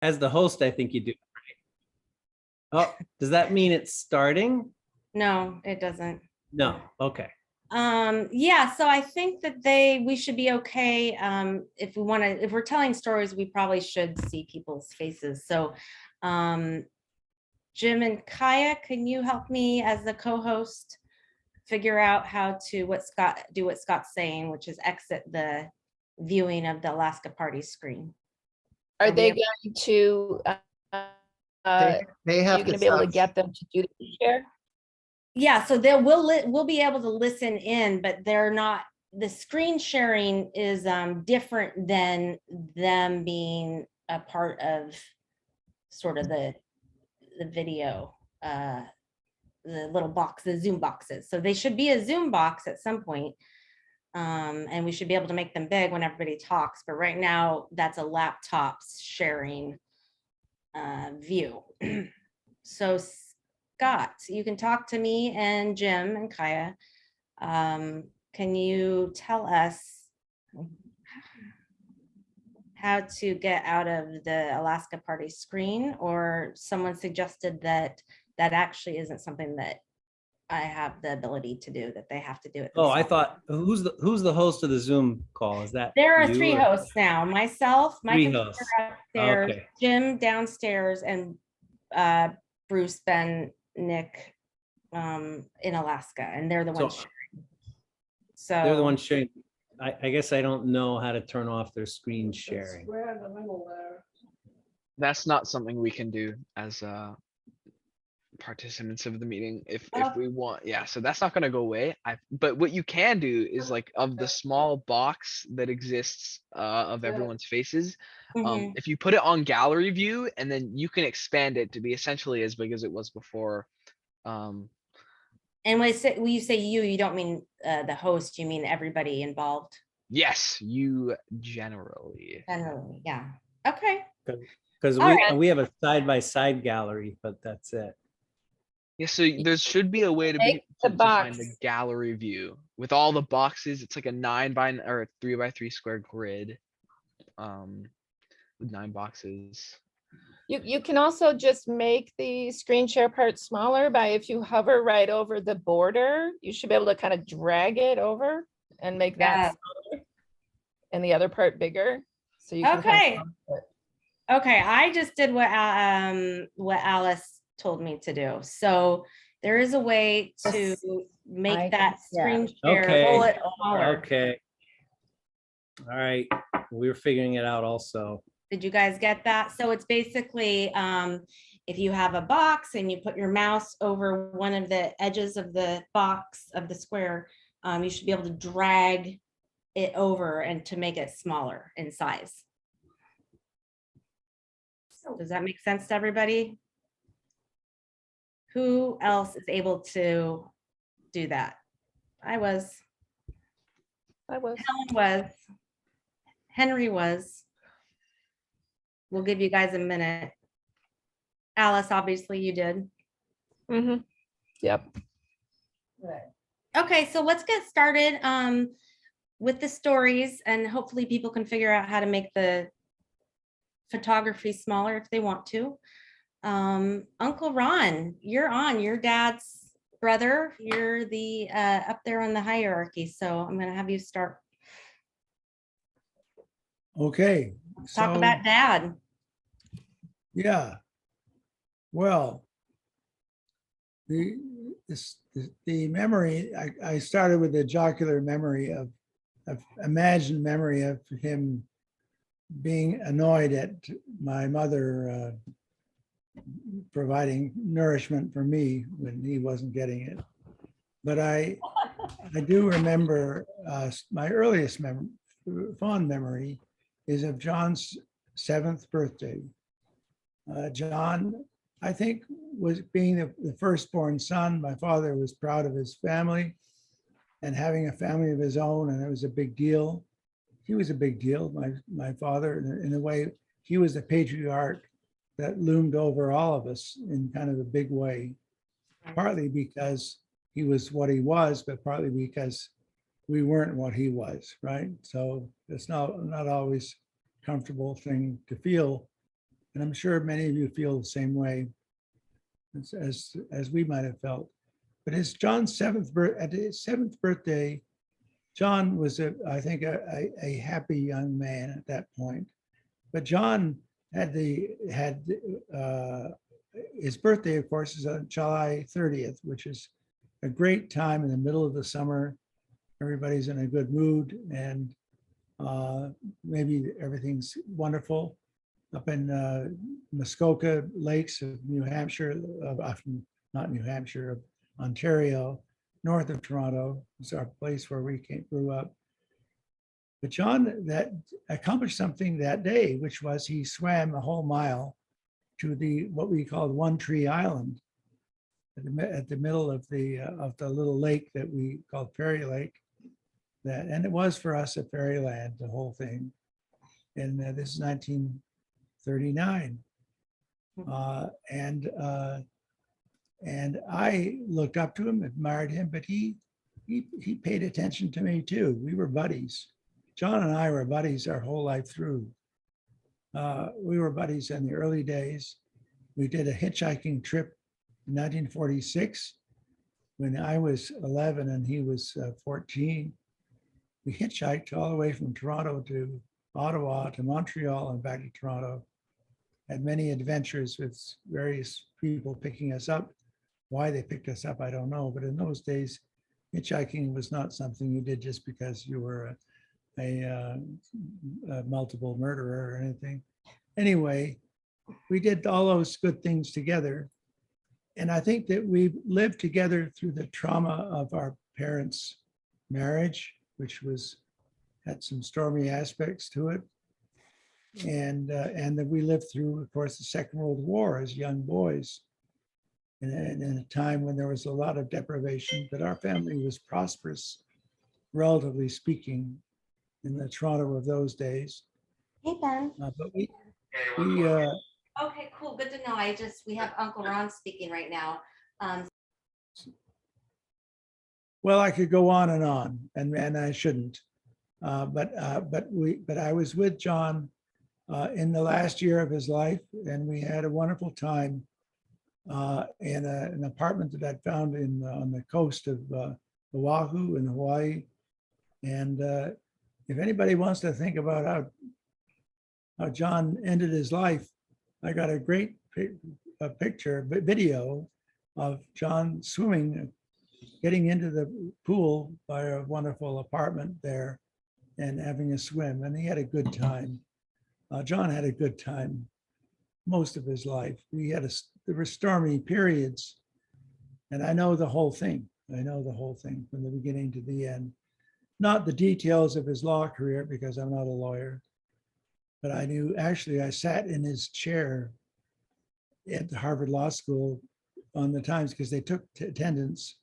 As the host, I think you do. Oh, does that mean it's starting? No, it doesn't. No. Okay. Yeah, so I think that we should be okay. If we're telling stories, we probably should see people's faces. So, Jim and Kaya, can you help me as the co-host figure out how to what Scott's saying, which is exit the viewing of the Alaska party screen? Are they going to, They are have you going to be able to get them to do the share? Yeah, so we'll be able to listen in, but they're not, the screen sharing is different than them being a part of sort of the video, the little box, the Zoom boxes. So they should be a Zoom box at some point. And we should be able to make them big when everybody talks, but right now that's a laptop sharing view. So Scott, you can talk to me and Jim and Kaya. Can you tell us how to get out of the Alaska party screen? Or someone suggested that actually isn't something that I have the ability to do, that they have to do it Oh, I themselves. thought who's the host of the Zoom call? Is that There are you 3 or- hosts now, myself, my Three computer hosts. upstairs, Okay. Jim downstairs, and Bruce, Ben, Nick in Alaska, and they're the ones So- sharing. So They're the ones sharing. I guess I don't know how to turn off their screen sharing. That's not something we can do as participants of the meeting if we want. Yeah, so that's not gonna go away. But what you can do is like of the small box that exists of everyone's faces, mhm. if you put it on gallery view and then you can expand it to be essentially as big as it was before. And when you say you don't mean the host, you mean everybody involved? Yes, you generally. Generally, yeah. Okay. Because All right. we have a side-by-side gallery, but that's it. Yeah, so there should be a way to Make the to find the box. gallery view with all the boxes. It's like a 3x3 square grid. With 9 boxes. You can also just make the screen share part smaller by if you hover right over the border, you should be able to kind of drag it over and make Yeah. that smaller and the other part bigger. So you can kind of- Okay, I just did what Alice told me to do. So there is a way to Yes, make I- that yeah. screen share Okay. smaller. Okay. All right. We're figuring it out also. Did you guys get that? So it's basically, if you have a box and you put your mouse over one of the edges of the box of the square, you should be able to drag it over and to make it smaller in size. Does that make sense to everybody? Who else is able to do that? I was, Helen was, Henry was. We'll give you guys a minute. Alice, obviously you did. Mhm. Yep. Okay, so let's get started with the stories, and hopefully people can figure out how to make the photography smaller if they want to. Uncle Ron, you're on. Your dad's brother. You're the up there on the hierarchy, so I'm gonna have you start. Okay. Let's talk so, about dad. Yeah. Well, the memory, I started with the jocular memory of imagined memory of him being annoyed at my mother providing nourishment for me when he wasn't getting it. But I do remember my earliest fond memory is of John's 7th birthday. John, I think, was being the firstborn son. My father was proud of his family and having a family of his own, and it was a big deal. He was a big deal, my father, in a way. He was the patriarch that loomed over all of us in kind of a big way, partly because he was what he was, but partly because we weren't what he was, right? So it's not always a comfortable thing to feel And I'm sure many of you feel the same way as we might have felt. But it's John's at his seventh birthday, John was, I think, a happy young man at that point. But John had his birthday, of course, is on July 30th, which is a great time in the middle of the summer. Everybody's in a good mood, and maybe everything's wonderful. Up in Muskoka Lakes of New Hampshire, not New Hampshire, of Ontario, north of Toronto. It's our place where we grew up. But John that accomplished something that day, which was he swam a whole mile to what we called One Tree Island, at the middle of the little lake that we called Fairy Lake. And it was for us a fairyland, the whole thing. And this is 1939. And I looked up to him, admired him, but he paid attention to me too. We were buddies. John and I were buddies our whole life through. We were buddies in the early days. We did a hitchhiking trip in 1946 when I was 11 and he was 14. We hitchhiked all the way from Toronto to Ottawa to Montreal and back to Toronto. Had many adventures with various people picking us up. Why they picked us up, I don't know. But in those days, hitchhiking was not something you did just because you were a multiple murderer or anything. Anyway, we did all those good things together. And I think that we lived together through the trauma of our parents' marriage, which had some stormy aspects to it. And that we lived through, of course, the Second World War as young boys. And in a time when there was a lot of deprivation, but our family was prosperous, relatively speaking, in the Toronto of those days. Hey, Ben. But Okay, cool. Good to know. We have Uncle Ron speaking right now. well, I could go on, and I shouldn't. But I was with John in the last year of his life, and we had a wonderful time in an apartment that I'd found on the coast of Oahu in Hawaii. And if anybody wants to think about how John ended his life, I got a great video of John swimming, getting into the pool by a wonderful apartment there and having a swim. And he had a good time. John had a good time most of his life. There were stormy periods, and I know the whole thing. I know the whole thing from the beginning to the end. Not the details of his law career, because I'm not a lawyer, but I knew, actually, I sat in his chair at the Harvard Law School on the times because they took attendance,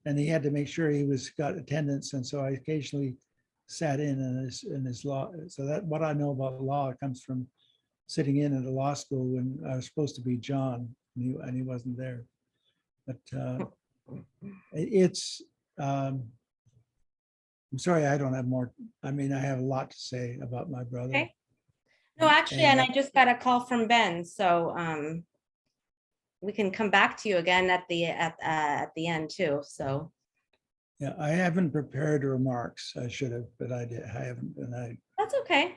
and he had to make sure he got attendance. And so I occasionally sat in his law. So that what I know about law comes from sitting in at a law school when I was supposed to be John, and he wasn't there. But I'm sorry, I don't have more. I mean, I have a lot to say about my brother. Okay. No, actually, and I just got a call from Ben, so we can come back to you again at the end too. So. Yeah, I haven't prepared remarks. I should have, but I haven't, and That's okay.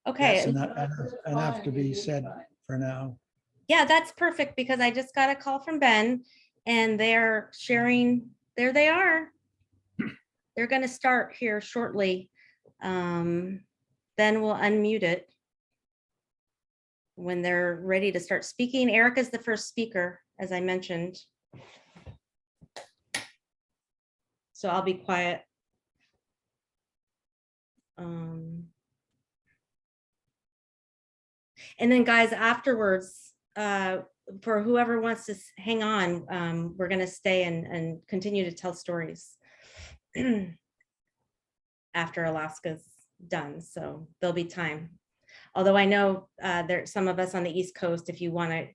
Okay. That's enough to be said for now. Yeah, that's perfect, because I just got a call from Ben and they're sharing, there they are. They're going to start here shortly. Ben will unmute it when they're ready to start speaking. Erica's the first speaker, as I mentioned. So I'll be quiet. And then guys, afterwards, for whoever wants to hang on, we're going to stay and continue to tell stories after Alaska's done. So there'll be time. Although I know there's some of us on the East Coast, if you want to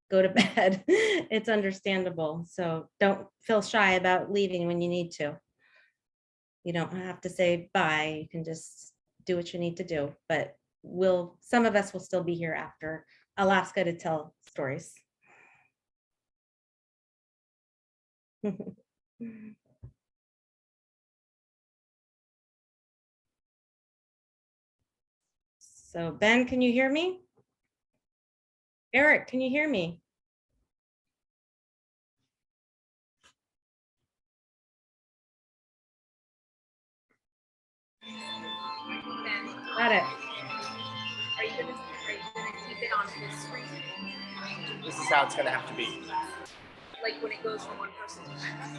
go to bed, it's understandable. So don't feel shy about leaving when you need to. You don't have to say bye. You can just do what you need to do. But some of us will still be here after Alaska to tell stories. So Ben, can you hear me? Eric, can you hear me? Got it. Are you gonna keep it on this screen? This is how it's gonna have to be. Like when it goes from one person to the next?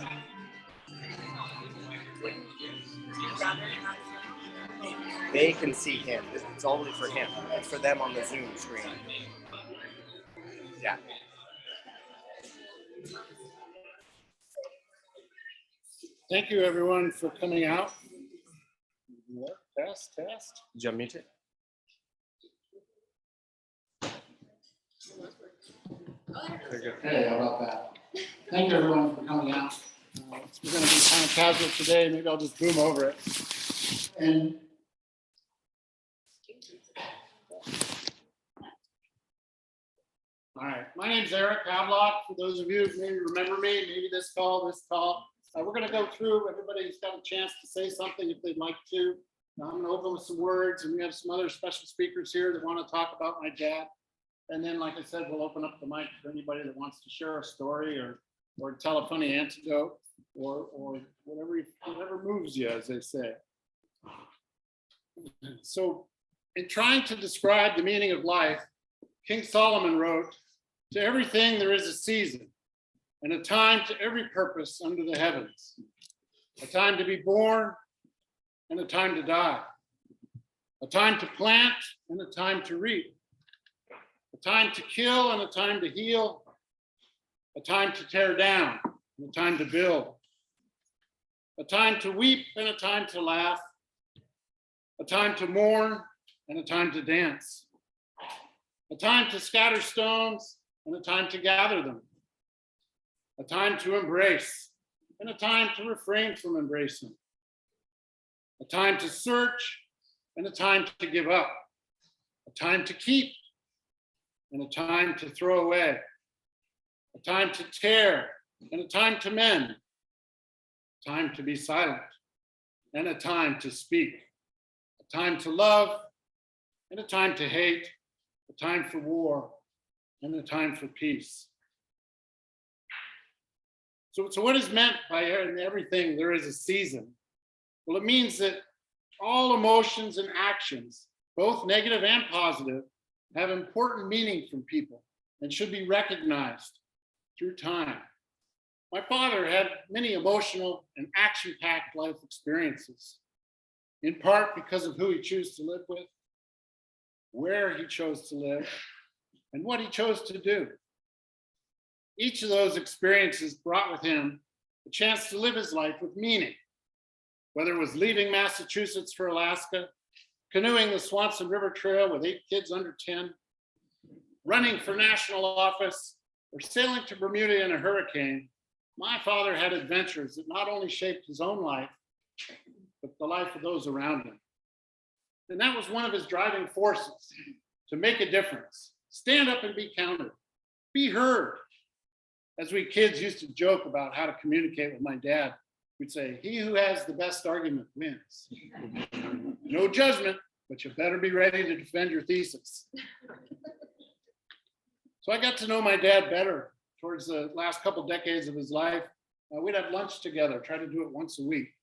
Wouldn't you rather have? They can see him. It's only for him. It's for them on the Zoom screen. Yeah. Thank you, everyone, for coming out. Test. Did you unmute it? Hey, how about that? Thank you, everyone, for coming out. We're going to be kind of casual today. Maybe I'll just boom over it. And all right, my name's Eric Havelock. For those of you who maybe remember me, maybe this call. We're going to go through. Everybody's got a chance to say something if they'd like to. I'm going to open with some words, and we have some other special speakers here that want to talk about my dad. And then, like I said, we'll open up the mic for anybody that wants to share a story or tell a funny anecdote or whatever moves you, as they say. So, in trying to describe the meaning of life, King Solomon wrote, "To everything there is a season, and a time to every purpose under the heavens, a time to be born and a time to die, a time to plant and a time to reap, a time to kill and a time to heal, a time to tear down and a time to build, a time to weep and a time to laugh, a time to mourn and a time to dance, a time to scatter stones and a time to gather them, a time to embrace and a time to refrain from embracing, a time to search and a time to give up, a time to keep and a time to throw away, a time to tear and a time to mend, a time to be silent and a time to speak, a time to love and a time to hate, a time for war and a time for peace." So what is meant by everything there is a season? Well, it means that all emotions and actions, both negative and positive, have important meaning from people and should be recognized through time. My father had many emotional and action-packed life experiences, in part because of who he chose to live with, where he chose to live, and what he chose to do. Each of those experiences brought with him a chance to live his life with meaning, whether it was leaving Massachusetts for Alaska, canoeing the Swanson River Trail with 8 kids under 10, running for national office, or sailing to Bermuda in a hurricane. My father had adventures that not only shaped his own life, but the life of those around him. And that was one of his driving forces, to make a difference, stand up and be counted, be heard. As we kids used to joke about how to communicate with my dad, we'd say, "He who has the best argument wins." No judgment, but you better be ready to defend your thesis. So I got to know my dad better towards the last couple decades of his life. We'd have lunch together, try to do it once a week.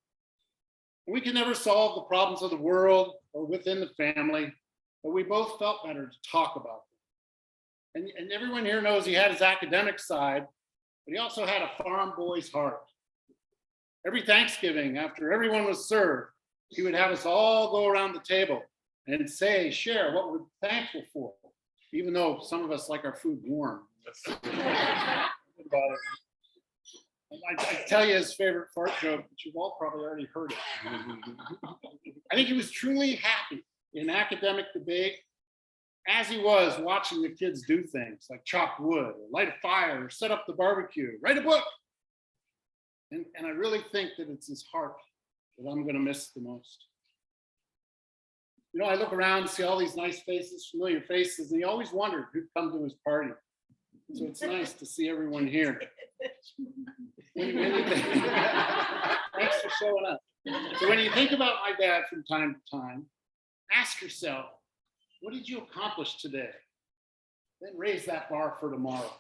And we could never solve the problems of the world or within the family, but we both felt better to talk about them. And everyone here knows he had his academic side, but he also had a farm boy's heart. Every Thanksgiving, after everyone was served, he would have us all go around the table and share what we're thankful for, even though some of us like our food warm. I tell you his favorite fart joke, but you've all probably already heard it. I think he was truly happy in academic debate as he was watching the kids do things like chop wood, or light a fire, or set up the barbecue, write a book. And I really think that it's his heart that I'm going to miss the most. You know, I look around and see all these nice faces, familiar faces, and you always wondered who'd come to his party. So it's nice to see everyone here. Thanks for showing up. So when you think about my dad from time to time, ask yourself, what did you accomplish today? Then raise that bar for tomorrow.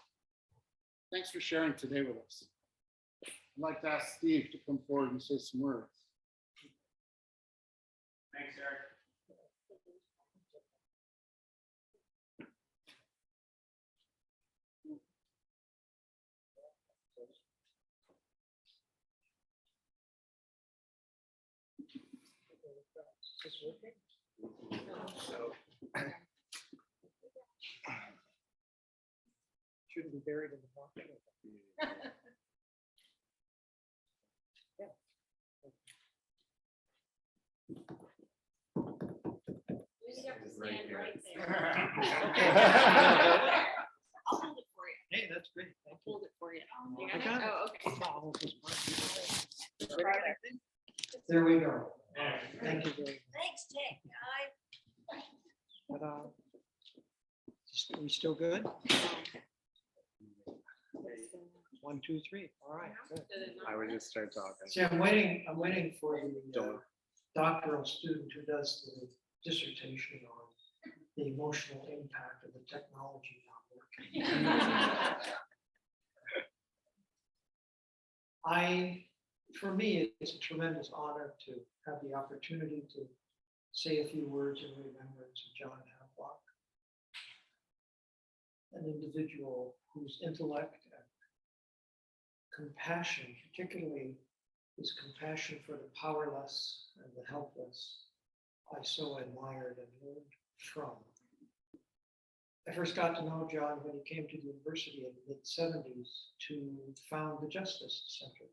Thanks for sharing today with us. I'd like to ask Steve to come forward and say some words. Thanks, Eric. Shouldn't be buried in the pocket. You just have to stand right there. I'll hold it for you. Hey, that's great. Thank I'll hold it for you. You I got got it? it. Oh, okay. There we go. Thank you very Thanks, Tech much. Are we still good? 1, 2, 3. All right, good. I would just start talking. See, I'm waiting for the doctoral student who does the dissertation on the emotional impact of the technology not working. For me, it's a tremendous honor to have the opportunity to say a few words in remembrance of John Havelock, an individual whose intellect and compassion, particularly his compassion for the powerless and the helpless, I so admired and learned from. I first got to know John when he came to the university in the mid-70s to found the Justice Center.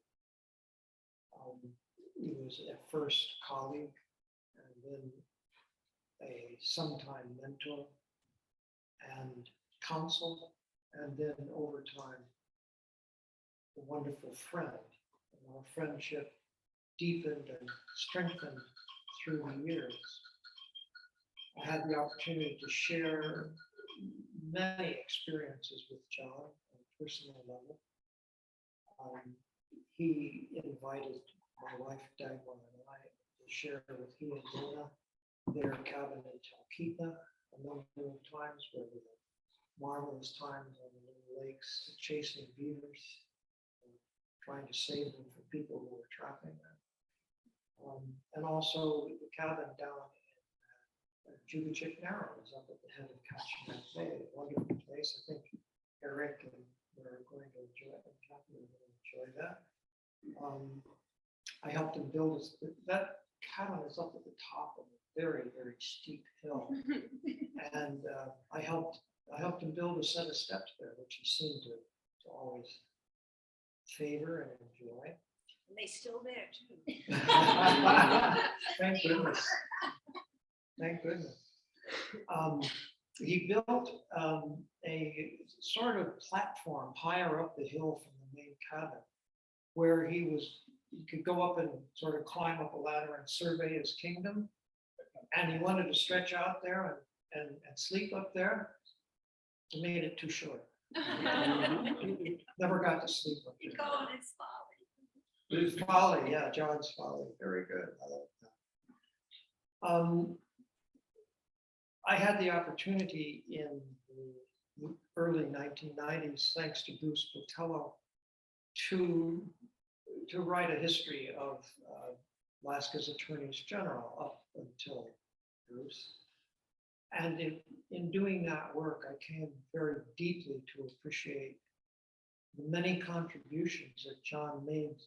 He was at first colleague and then a sometime mentor and counsel, and then over time, a wonderful friend. And our friendship deepened and strengthened through the years. I had the opportunity to share many experiences with John on a personal level. He invited my wife Dagmar and I to share with he and Donna their cabin in Talkeetna a number of times, where we had marvelous times on the little lakes, chasing beavers, trying to save them from people who were trapping them. And also the cabin down in Jubicic Narrows up at the head of Kachemak Bay, a wonderful place. I think Eric and we're going to enjoy it, and Kathy are going to enjoy that. I helped him build that cabin is up at the top of a very, very steep hill. And I helped him build a set of steps there, which he seemed to always favor and enjoy. And they still there too. Thank goodness. Thank goodness. He built a sort of platform higher up the hill from the main cabin, where he could go up and sort of climb up a ladder and survey his kingdom. And he wanted to stretch out there and sleep up there. He made it too short. Never got to sleep up there. Going his folly. His folly, yeah, John's folly. Very good. I like that. I had the opportunity in the early 1990s, thanks to Bruce Botello, to write a history of Alaska's attorneys general up until Bruce. And in doing that work, I came very deeply to appreciate the many contributions that John made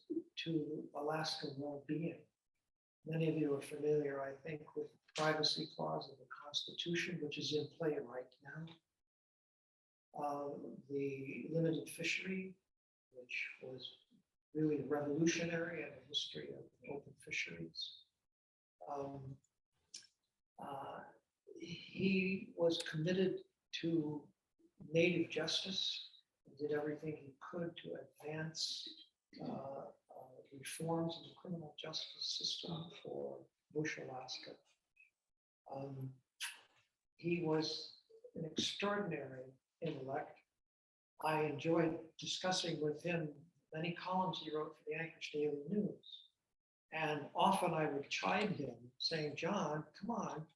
to Alaska well-being. Many of you are familiar, I think, with the privacy clause of the Constitution, which is in play right now. The limited fishery, which was really revolutionary in the history of open fisheries. He was committed to native justice and did everything he could to advance reforms in the criminal justice system for Bush Alaska. He was an extraordinary intellect. I enjoyed discussing with him many columns he wrote for the Anchorage Daily News. And often I would chide him saying, John, come on,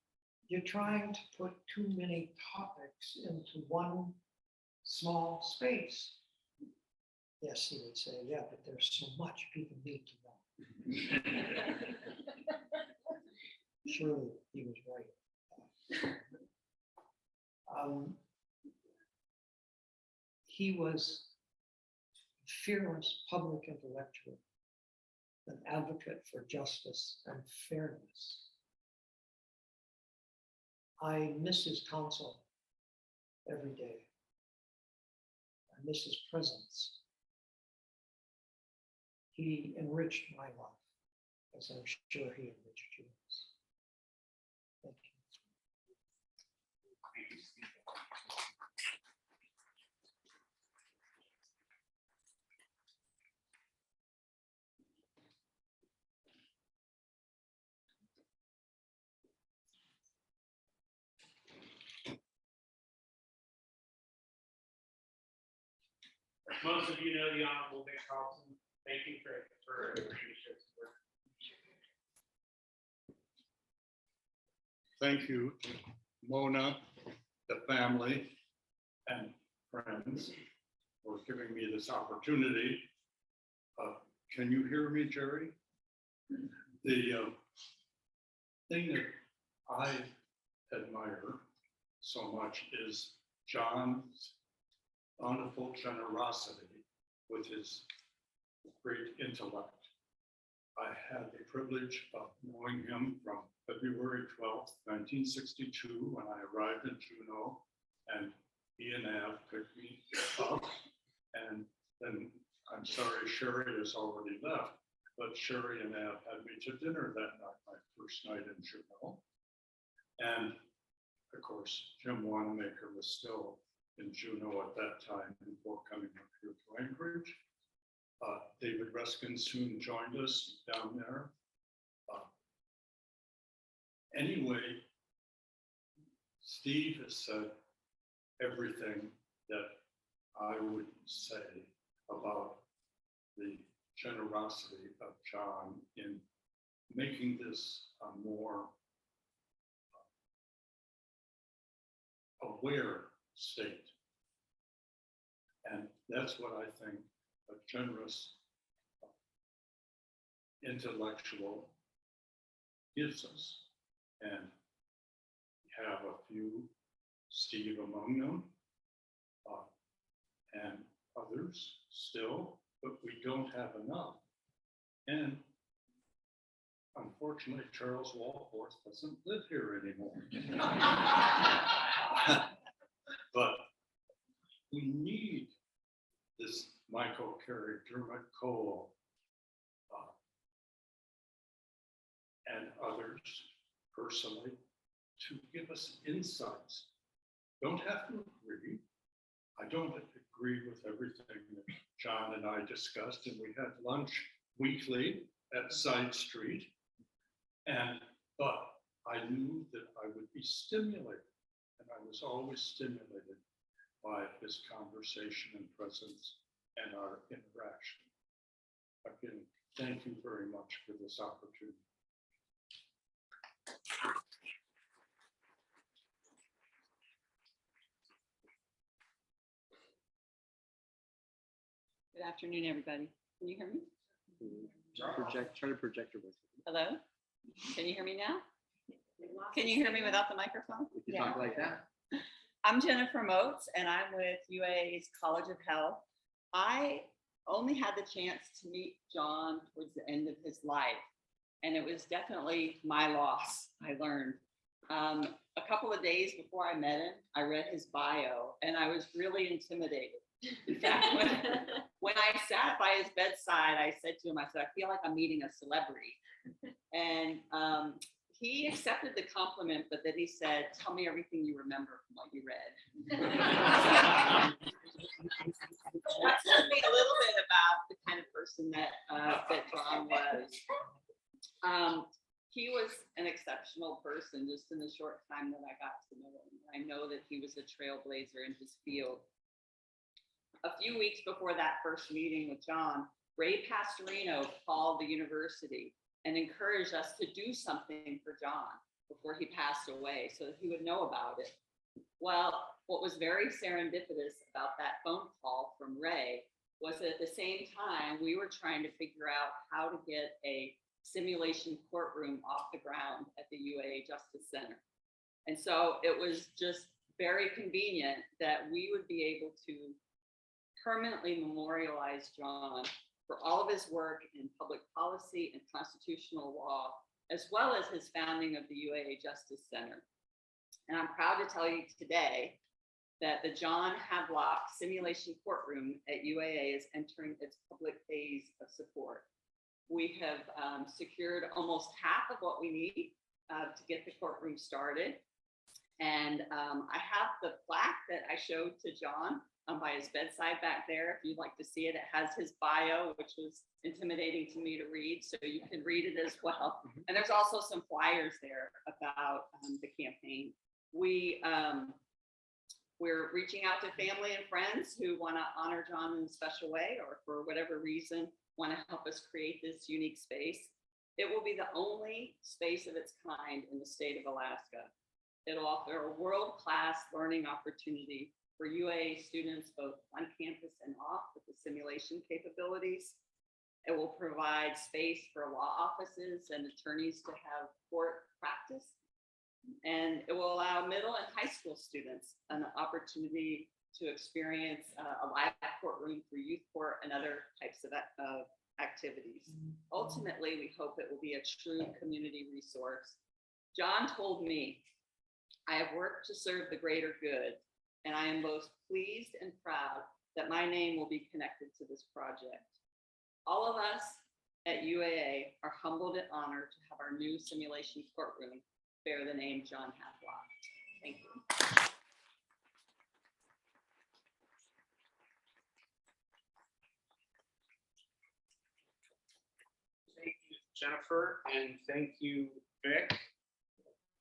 you're trying to put too many topics into one small space. Yes, he would say, yeah, but there's so much people need to know. Surely he was right. He was a fearless public intellectual, an advocate for justice and fairness. I miss his counsel every day. I miss his presence. He enriched my life, as I'm sure he enriched yours. Thank you. Most of you know the Honorable Vic Carlson. Thank you for your leadership. Thank you, Mona, the family, and friends for giving me this opportunity. Can you hear me, Jerry? The thing that I admire so much is John's wonderful generosity with his great intellect. I had the privilege of knowing him from February 12th, 1962, when I arrived in Juneau, and he and Av picked me up. And then, I'm sorry, Sherry has already left, but Sherry and Av had me to dinner that night, my first night in Juneau. And of course, Jim Wanamaker was still in Juneau at that time before coming up here to Anchorage. David Reskin soon joined us down there. Anyway, Steve has said everything that I would say about the generosity of John in making this a more aware state. And that's what I think a generous intellectual gives us. And we have a few, Steve among them, and others still, but we don't have enough. And unfortunately, Charles Walforth doesn't live here anymore. But we need this Michael Carey, Dermot Cole, and others personally to give us insights. Don't have to agree. I don't agree with everything that John and I discussed, and we had lunch weekly at Side Street. But I knew that I would be stimulated, and I was always stimulated by his conversation and presence and our interaction. Again, thank you very much for this opportunity. Good afternoon, everybody. Can you hear me? Try to project your voice. Hello? Can you hear me now? Can you hear me without the microphone? If you talk like that. I'm Jennifer Moats, and I'm with UA's College of Health. I only had the chance to meet John towards the end of his life, and it was definitely my loss, I learned. A couple of days before I met him, I read his bio, and I was really intimidated. In fact, when I sat by his bedside, I said to him, I said, I feel like I'm meeting a celebrity. And he accepted the compliment, but then he said, tell me everything you remember from what you read. That told me a little bit about the kind of person that John was. He was an exceptional exceptional person just in the short time that I got to know him. I know that he was a trailblazer in his field. A few weeks before that first meeting with John, Ray Pastorino called the university and encouraged us to do something for John before he passed away so that he would know about it. Well, what was very serendipitous about that phone call from Ray was that at the same time, we were trying to figure out how to get a simulation courtroom off the ground at the UAA Justice Center. And so it was just very convenient that we would be able to permanently memorialize John for all of his work in public policy and constitutional law, as well as his founding of the UAA Justice Center. And I'm proud to tell you today that the John Havelock Simulation Courtroom at UAA is entering its public phase of support. We have secured almost half of what we need to get the courtroom started. And I have the plaque that I showed to John by his bedside back there. If you'd like to see it, it has his bio, which was intimidating to me to read, so you can read it as well. And there's also some flyers there about the campaign. We're reaching out to family and friends who want to honor John in a special way, or for whatever reason, want to help us create this unique space. It will be the only space of its kind in the state of Alaska. It'll offer a world-class learning opportunity for UAA students, both on campus and off, with the simulation capabilities. It will provide space for law offices and attorneys to have court practice. And it will allow middle and high school students an opportunity to experience a live courtroom through youth court and other types of activities. Ultimately, we hope it will be a true community resource. John told me, "I have worked to serve the greater good, and I am both pleased and proud that my name will be connected to this project." All of us at UAA are humbled and honored to have our new simulation courtroom bear the name John Havelock. Thank you. Thank you, Jennifer, and thank you, Vic.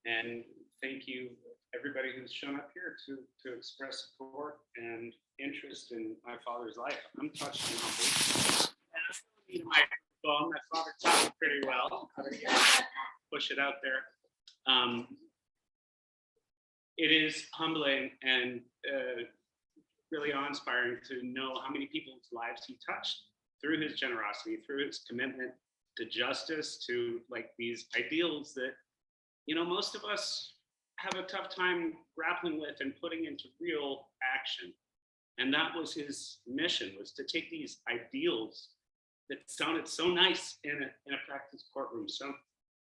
And thank you, everybody who's shown up here to express support and interest in my father's life. I'm touched and humbled. And I don't need a microphone. My father taught me pretty well how to push it out there. It is humbling and really awe-inspiring to know how many people's lives he touched through his generosity, through his commitment to justice, to like these ideals that, you know, most of us have a tough time grappling with and putting into real action. And that was his mission, was to take these ideals that sounded so nice in a practice courtroom,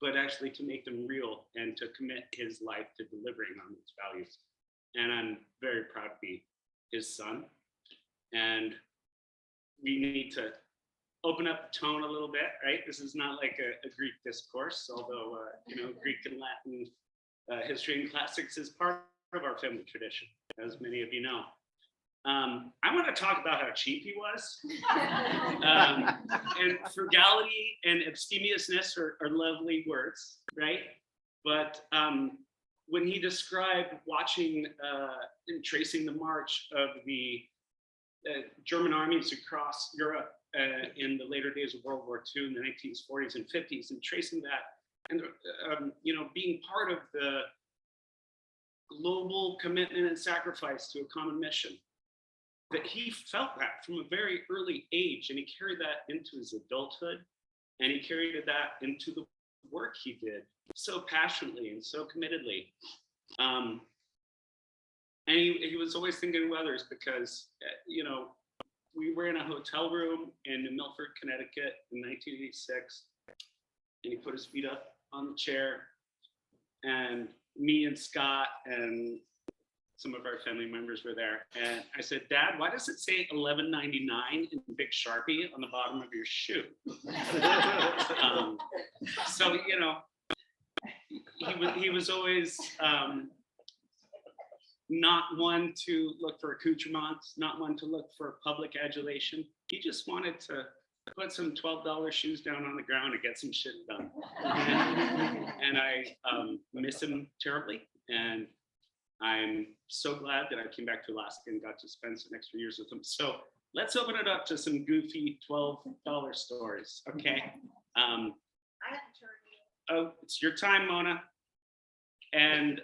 but actually to make them real and to commit his life to delivering on these values. And I'm very proud to be his son. And we need to open up the tone a little bit, right? This is not like a Greek discourse, although, you know, Greek and Latin history and classics is part of our family tradition, as many of you know. I want to talk about how cheap he was. And frugality and abstemiousness are lovely words, right? But when he described watching and tracing the march of the German armies across Europe in the later days of World War II in the 1940s and 50s, and tracing that, and you know, being part of the global commitment and sacrifice to a common mission, that he felt that from a very early age, and he carried that into his adulthood, and he carried that into the work he did so passionately and so committedly. And he was always thinking of others, because, you know, we were in a hotel room in Milford, Connecticut in 1986, and he put his feet up on the chair, and me and Scott and some of our family members were there. And I said, "Dad, why does it say $11.99 in big Sharpie on the bottom of your shoe?" So, you know, he was always not one to look for accoutrements, not one to look for public adulation. He just wanted to put some $12 shoes down on the ground and get some shit done. And I miss him terribly. And I'm so glad that I came back to Alaska and got to spend some extra years with him. So let's open it up to some goofy $12 stories, okay? Oh, it's your time, Mona. And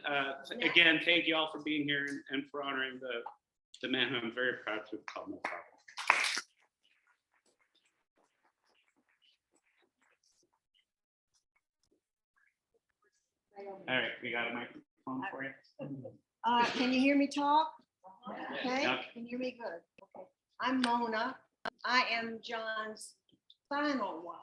again, thank you all for being here and for honoring the man who I'm very proud to have called my father. All right, we got a microphone for you. Can you hear me talk? Okay, Okay. can you hear me good? Okay. I'm Mona. I am John's final wife.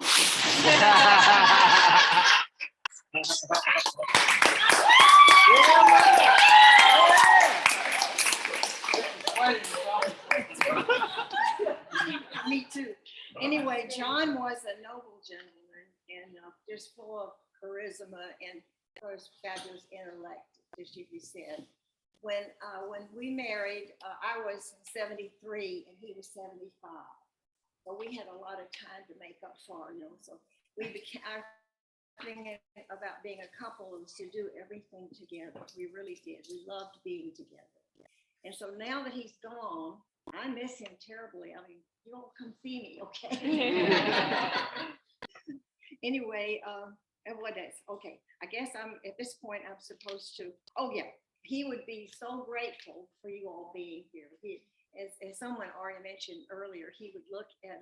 Me too. Anyway, John was a noble gentleman and just full of charisma and of course fabulous intellect, as you said. When we married, I was 73 and he was 75. So we had a lot of time to make up for, so we became, our thing about being a couple was to do everything together. We really did. We loved being together. And so now that he's gone, I miss him terribly. I mean, you don't come see me, okay? Anyway, okay. I guess at this point, I'm supposed to, oh yeah, he would be so grateful for you all being here. As someone already mentioned earlier, he would look at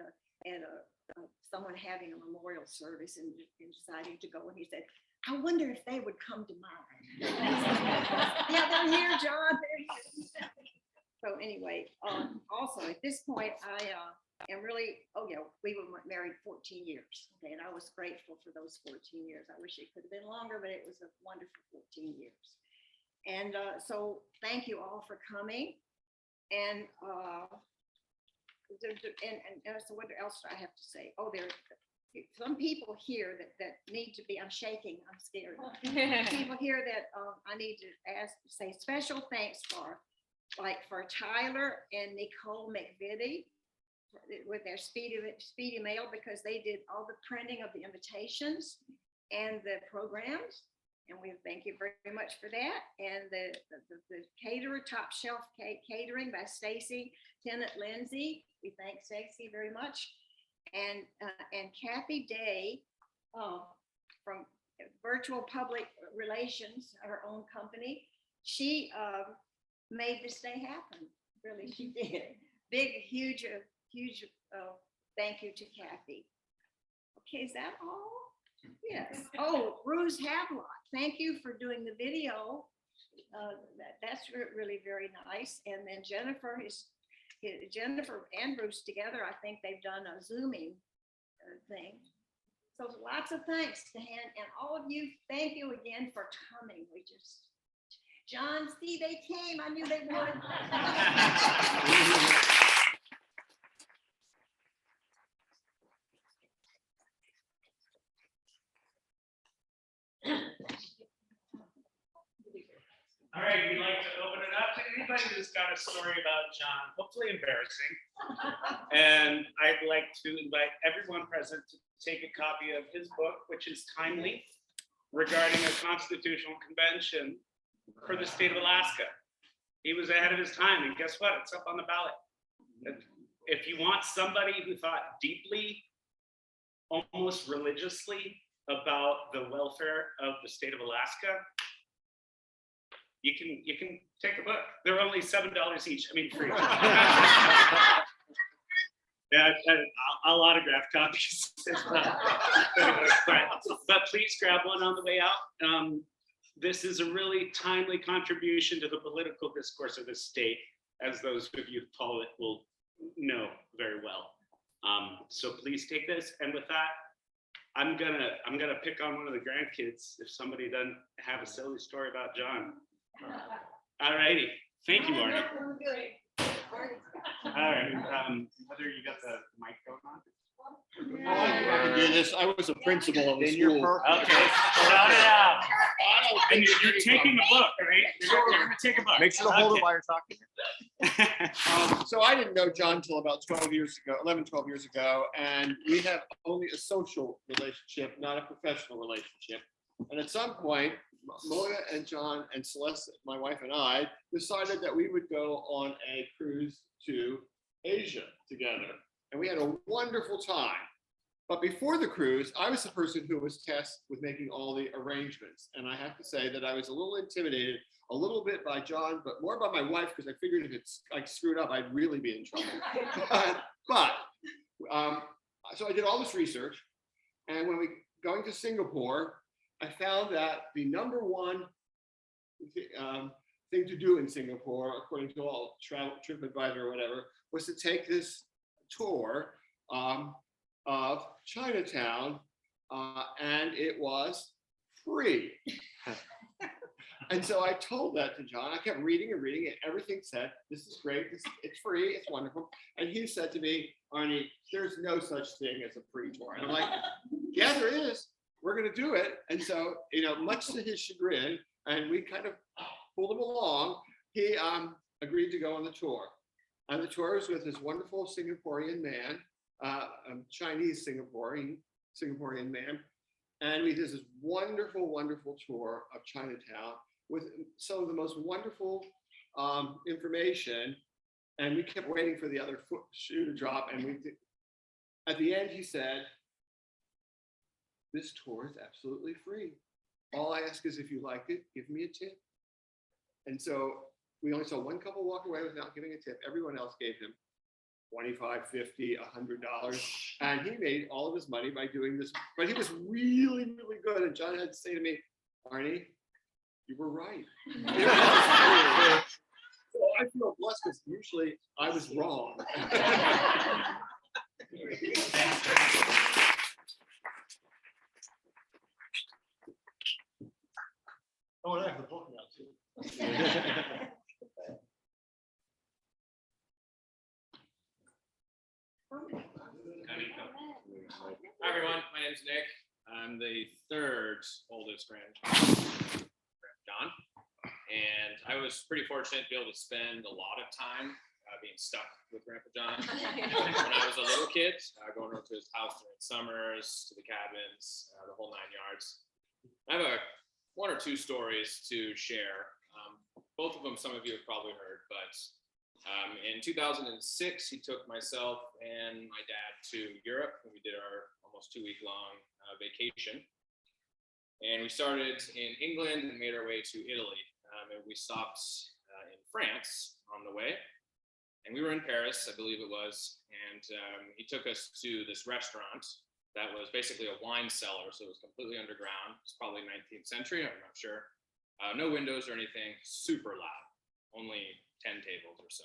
someone having a memorial service and deciding to go, and he said, I wonder if they would come to mine. Yeah, they're here, John. They're here. So anyway, also at this point, I am really, we were married 14 years. Okay, and I was grateful for those 14 years. I wish it could have been longer, but it was a wonderful 14 years. And so thank you all for coming. And so what else do I have to say? Oh, there are some people here that need to be, I'm shaking, I'm scared. People here that I need to say special thanks for Tyler and Nicole McVitie with their Speedy Mail, because they did all the printing of the invitations and the programs. And we thank you very much for that. And the caterer, Top Shelf Catering by Stacy Tennant Lindsay. We thank Stacy very much. And Kathy Day from Virtual Public Relations, her own company. She made this day happen. Really, she did. Big, huge thank you to Kathy. Okay, is that all? Yes. Oh, Bruce Havelock, thank you for doing the video. That's really very nice. And then Jennifer and Bruce together, I think they've done a Zooming thing. So lots of thanks to him and all of you. Thank you again for coming. John, see, they came. I knew they would. All right, we'd like to open it up to anybody who's got a story about John, hopefully embarrassing. And I'd like to invite everyone present to take a copy of his book, which is timely, regarding a constitutional convention for the state of Alaska. He was ahead of his time, and guess what? It's up on the ballot. If you want somebody who thought deeply, almost religiously, about the welfare of the state of Alaska, you can take a book. They're only $7 each. I mean, free. Yeah, I'll autograph copies. But please grab one on the way out. This is a really timely contribution to the political discourse of the state, as those of you who follow it will know very well. So please take this. And with that, I'm gonna pick on one of the grandkids if somebody doesn't have a silly story about John. All righty. Thank you, Arnie. All right. Whether you got the mic going on? I do this. I was a principal of the school. Okay. Shout it out. And you're taking a book, right? You're gonna take a book. Make sure to hold it while you're talking. So I didn't know John till about 12 years ago, 11, 12 years ago, and we have only a social relationship, not a professional relationship. And at some point, Mona and John and Celeste, my wife and I, decided that we would go on a cruise to Asia together. And we had a wonderful time. But before the cruise, I was the person who was tasked with making all the arrangements. And I have to say that I was a little intimidated, a little bit by John, but more by my wife, because I figured if it's like screwed up, I'd really be in trouble. So I did all this research. And when we going to Singapore, I found that the number one thing to do in Singapore, according to all travel TripAdvisor or whatever, was to take this tour of Chinatown, and it was free. And so I told that to John. I kept reading and reading, and everything said, "This is great. It's free. It's wonderful." And he said to me, "Arnie, there's no such thing as a free tour." And I'm like, "Yeah, there is. We're going to do it." And so, much to his chagrin, and we kind of pulled him along, he agreed to go on the tour. And the tour was with this wonderful Singaporean man, Chinese Singaporean man. And we did this wonderful, wonderful tour of Chinatown with some of the most wonderful information. And we kept waiting for the other shoe to drop. And at the end, he said, "This tour is absolutely free. All I ask is if you liked it, give me a tip." And so we only saw one couple walk away without giving a tip. Everyone else gave him $25, $50, $100. And he made all of his money by doing this. But he was really, really good. And John had to say to me, "Arnie, you were right." So I feel blessed because usually I was wrong. Oh, and I have the book now too. Hi everyone, my name is Nick. I'm the third oldest grandchild, John, and I was pretty fortunate to be able to spend a lot of time being stuck with Grandpa John when I was a little kid, going over to his house during summers, to the cabins, the whole 9 yards. I have one or two stories to share. Both of them, some of you have probably heard, but in 2006, he took myself and my dad to Europe, and we did our almost 2-week-long vacation. And we started in England and made our way to Italy. And we stopped in France on the way. And we were in Paris, I believe it was. And he took us to this restaurant that was basically a wine cellar. So it was completely underground. It's probably 19th century, I'm not sure. No windows or anything, super loud, only 10 tables or so.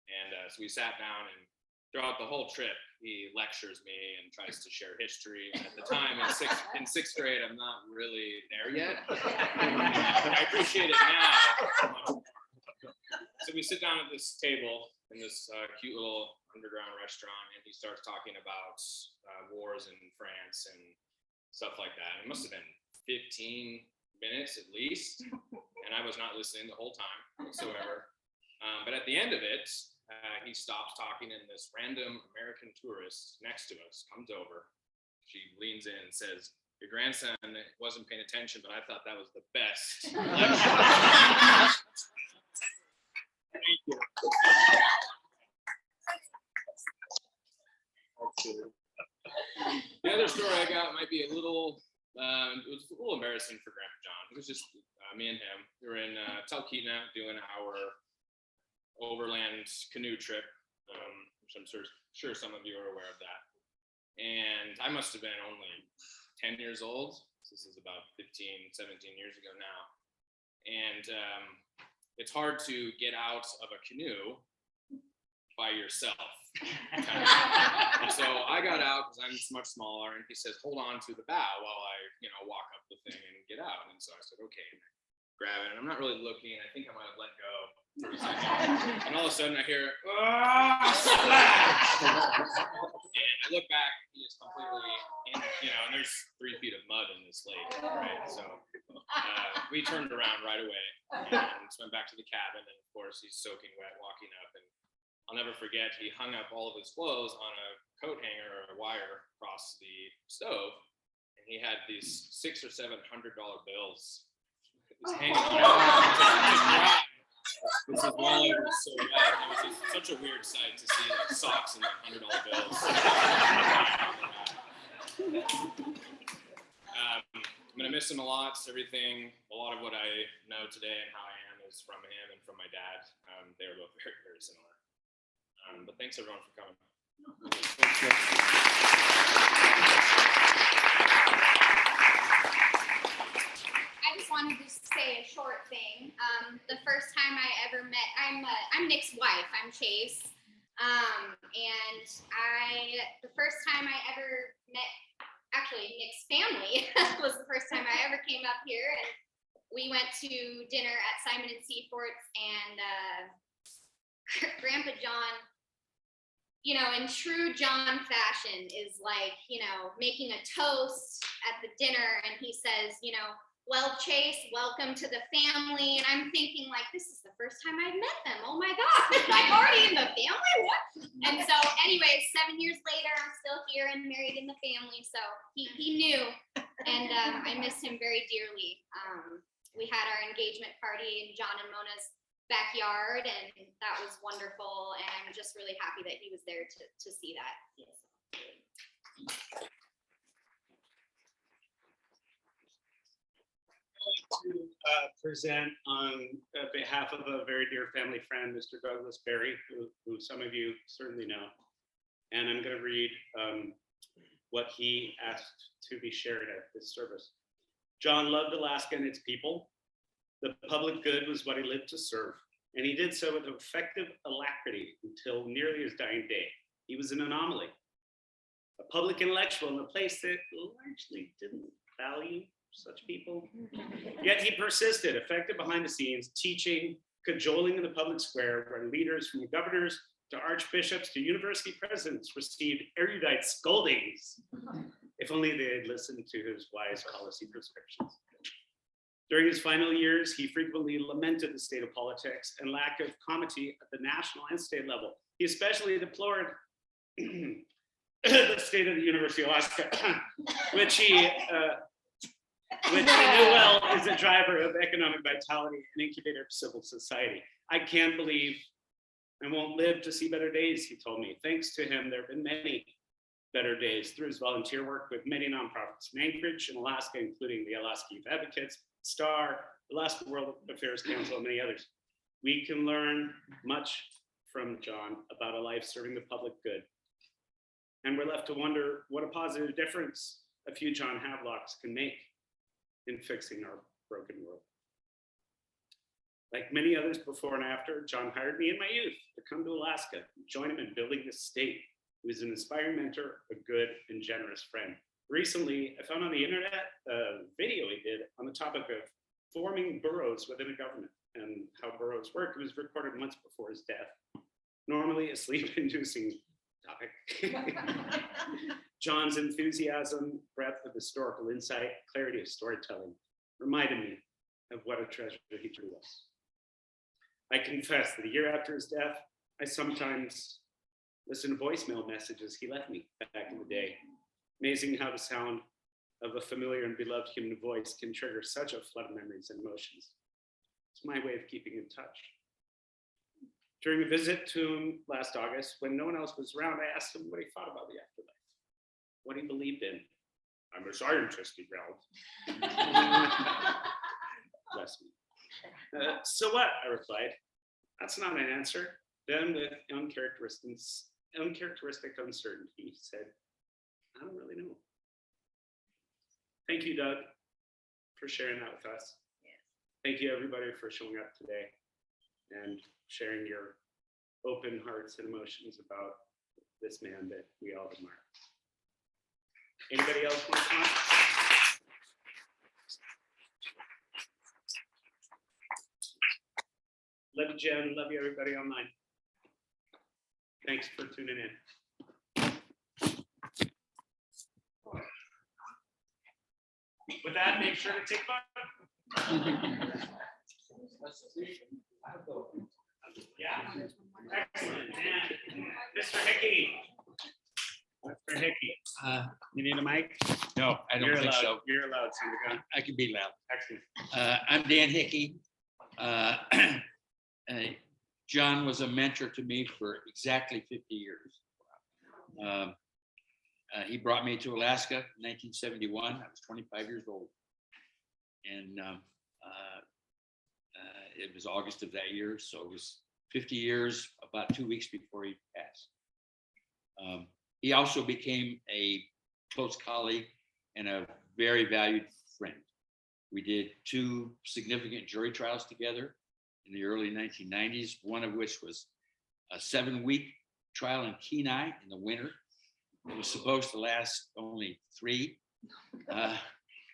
And so we sat down, and throughout the whole trip, he lectures me and tries to share history. And at the time, in sixth grade, I'm not really there yet. I appreciate it now. So we sit down at this table in this cute little underground restaurant, and he starts talking about wars in France and stuff like that. It must have been 15 minutes at least, and I was not listening the whole time whatsoever. But at the end of it, he stops talking, and this random American tourist next to us comes over. She leans in and says, "Your grandson wasn't paying attention, but I thought that was the best lecture." Thank you. The other story I got might be a little, it was a little embarrassing for Grandpa John. It was just me and him. We were in Talkeetna doing our overland canoe trip, which I'm sure some of you are aware of that. And I must have been only 10 years old. This is about 15, 17 years ago now. And it's hard to get out of a canoe by yourself. And so I got out because I'm much smaller, and he says, "Hold on to the bow while I, walk up the thing and get out." And so I said, "Okay," and I grab it, and I'm not really looking. I think I might have let go for a second. And all of a sudden I hear, splash! And I look back, he is completely in, and there's 3 feet of mud in this lake, right? So we turned around right away and went back to the cabin, and of course he's soaking wet walking up. I'll never forget, he hung up all of his clothes on a coat hanger or a wire across the stove, and he had these $600 or $700 bills. It was hanging on. This is while I was so wet. It was just such a weird sight to see like socks and like $100 bills. I'm gonna miss him a lot. So everything, a lot of what I know today and how I am is from him and from my dad. They were both very, very similar. But thanks everyone for coming. I just wanted to say a short thing. The first time I ever met, I'm Nick's wife. I'm Chase, and the first time I ever met, actually Nick's family was the first time I ever came up here, and we went to dinner at Simon and Seafort's, and Grandpa John, in true John fashion, is like, making a toast at the dinner, and he says, well, Chase, welcome to the family. And I'm thinking, like, this is the first time I've met them. Oh my God, I'm already in the family? What? And so anyway, 7 years later, I'm still here and married in the family. So he knew, and I miss him very dearly. We had our engagement party in John and Mona's backyard, and that was wonderful. And I'm just really happy that he was there to see that. To present on behalf of a very dear family friend, Mr. Douglas Berry, who some of you certainly know. And I'm going to read what he asked to be shared at this service. John loved Alaska and its people. The public good was what he lived to serve, and he did so with effective alacrity until nearly his dying day. He was an anomaly, a public intellectual in a place that largely didn't value such people. Yet he persisted, effective behind the scenes, teaching, cajoling in the public square, where leaders from governors to archbishops to university presidents received erudite scoldings. If only they had listened to his wise policy prescriptions. During his final years, he frequently lamented the state of politics and lack of comity at the national and state level. He especially deplored the state of the University of Alaska, which he knew well is a driver of economic vitality and incubator of civil society. I can't believe I won't live to see better days, he told me. Thanks to him, there have been many better days through his volunteer work with many nonprofits in Anchorage and Alaska, including the Alaska Youth Advocates, STAR, Alaska World Affairs Council, and many others. We can learn much from John about a life serving the public good. And we're left to wonder what a positive difference a few John Havelocks can make in fixing our broken world. Like many others before and after, John hired me in my youth to come to Alaska, join him in building this state. He was an inspiring mentor, a good and generous friend. Recently, I found on the internet a video he did on the topic of forming boroughs within a government and how boroughs work. It was recorded months before his death. Normally a sleep-inducing topic. John's enthusiasm, breadth of historical insight, clarity of storytelling reminded me of what a treasure he truly was. I confess that a year after his death, I sometimes listen to voicemail messages he left me back in the day. Amazing how the sound of a familiar and beloved human voice can trigger such a flood of memories and emotions. It's my way of keeping in touch. During a visit to him last August, when no one else was around, I asked him what he thought about the afterlife, what he believed in. I'm a scientist, he growled. Bless me. So what? I replied. That's not an answer. Then, with uncharacteristic uncertainty, he said, I don't really know. Thank you, Doug, for sharing that with us. Thank you, everybody, for showing up today and sharing your open hearts and emotions about this man that we all admire. Anybody else want to come up? Love you, Jen. Love you, everybody online. Thanks for tuning in. With that, make sure to take a vote. Yeah. Excellent. And Mr. Hickey. Mr. Hickey, you need a mic? No, I don't You're think allowed- so. You're allowed, Senator. I can be loud. Excellent. I'm Dan Hickey. John was a mentor to me for exactly 50 years. He brought me to Alaska in 1971. I was 25 years old. And it was August of that year. So it was 50 years, about 2 weeks before he passed. He also became a close colleague and a very valued friend. We did 2 significant jury trials together in the early 1990s, one of which was a 7-week trial in Kenai in the winter. It was supposed to last only 3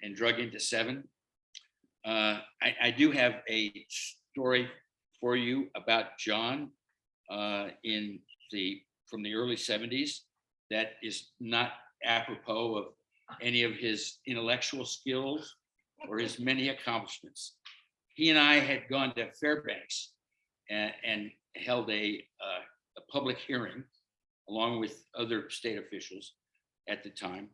and drug into 7. I do have a story for you about John from the early 70s that is not apropos of any of his intellectual skills or his many accomplishments. He and I had gone to Fairbanks and held a public hearing along with other state officials at the time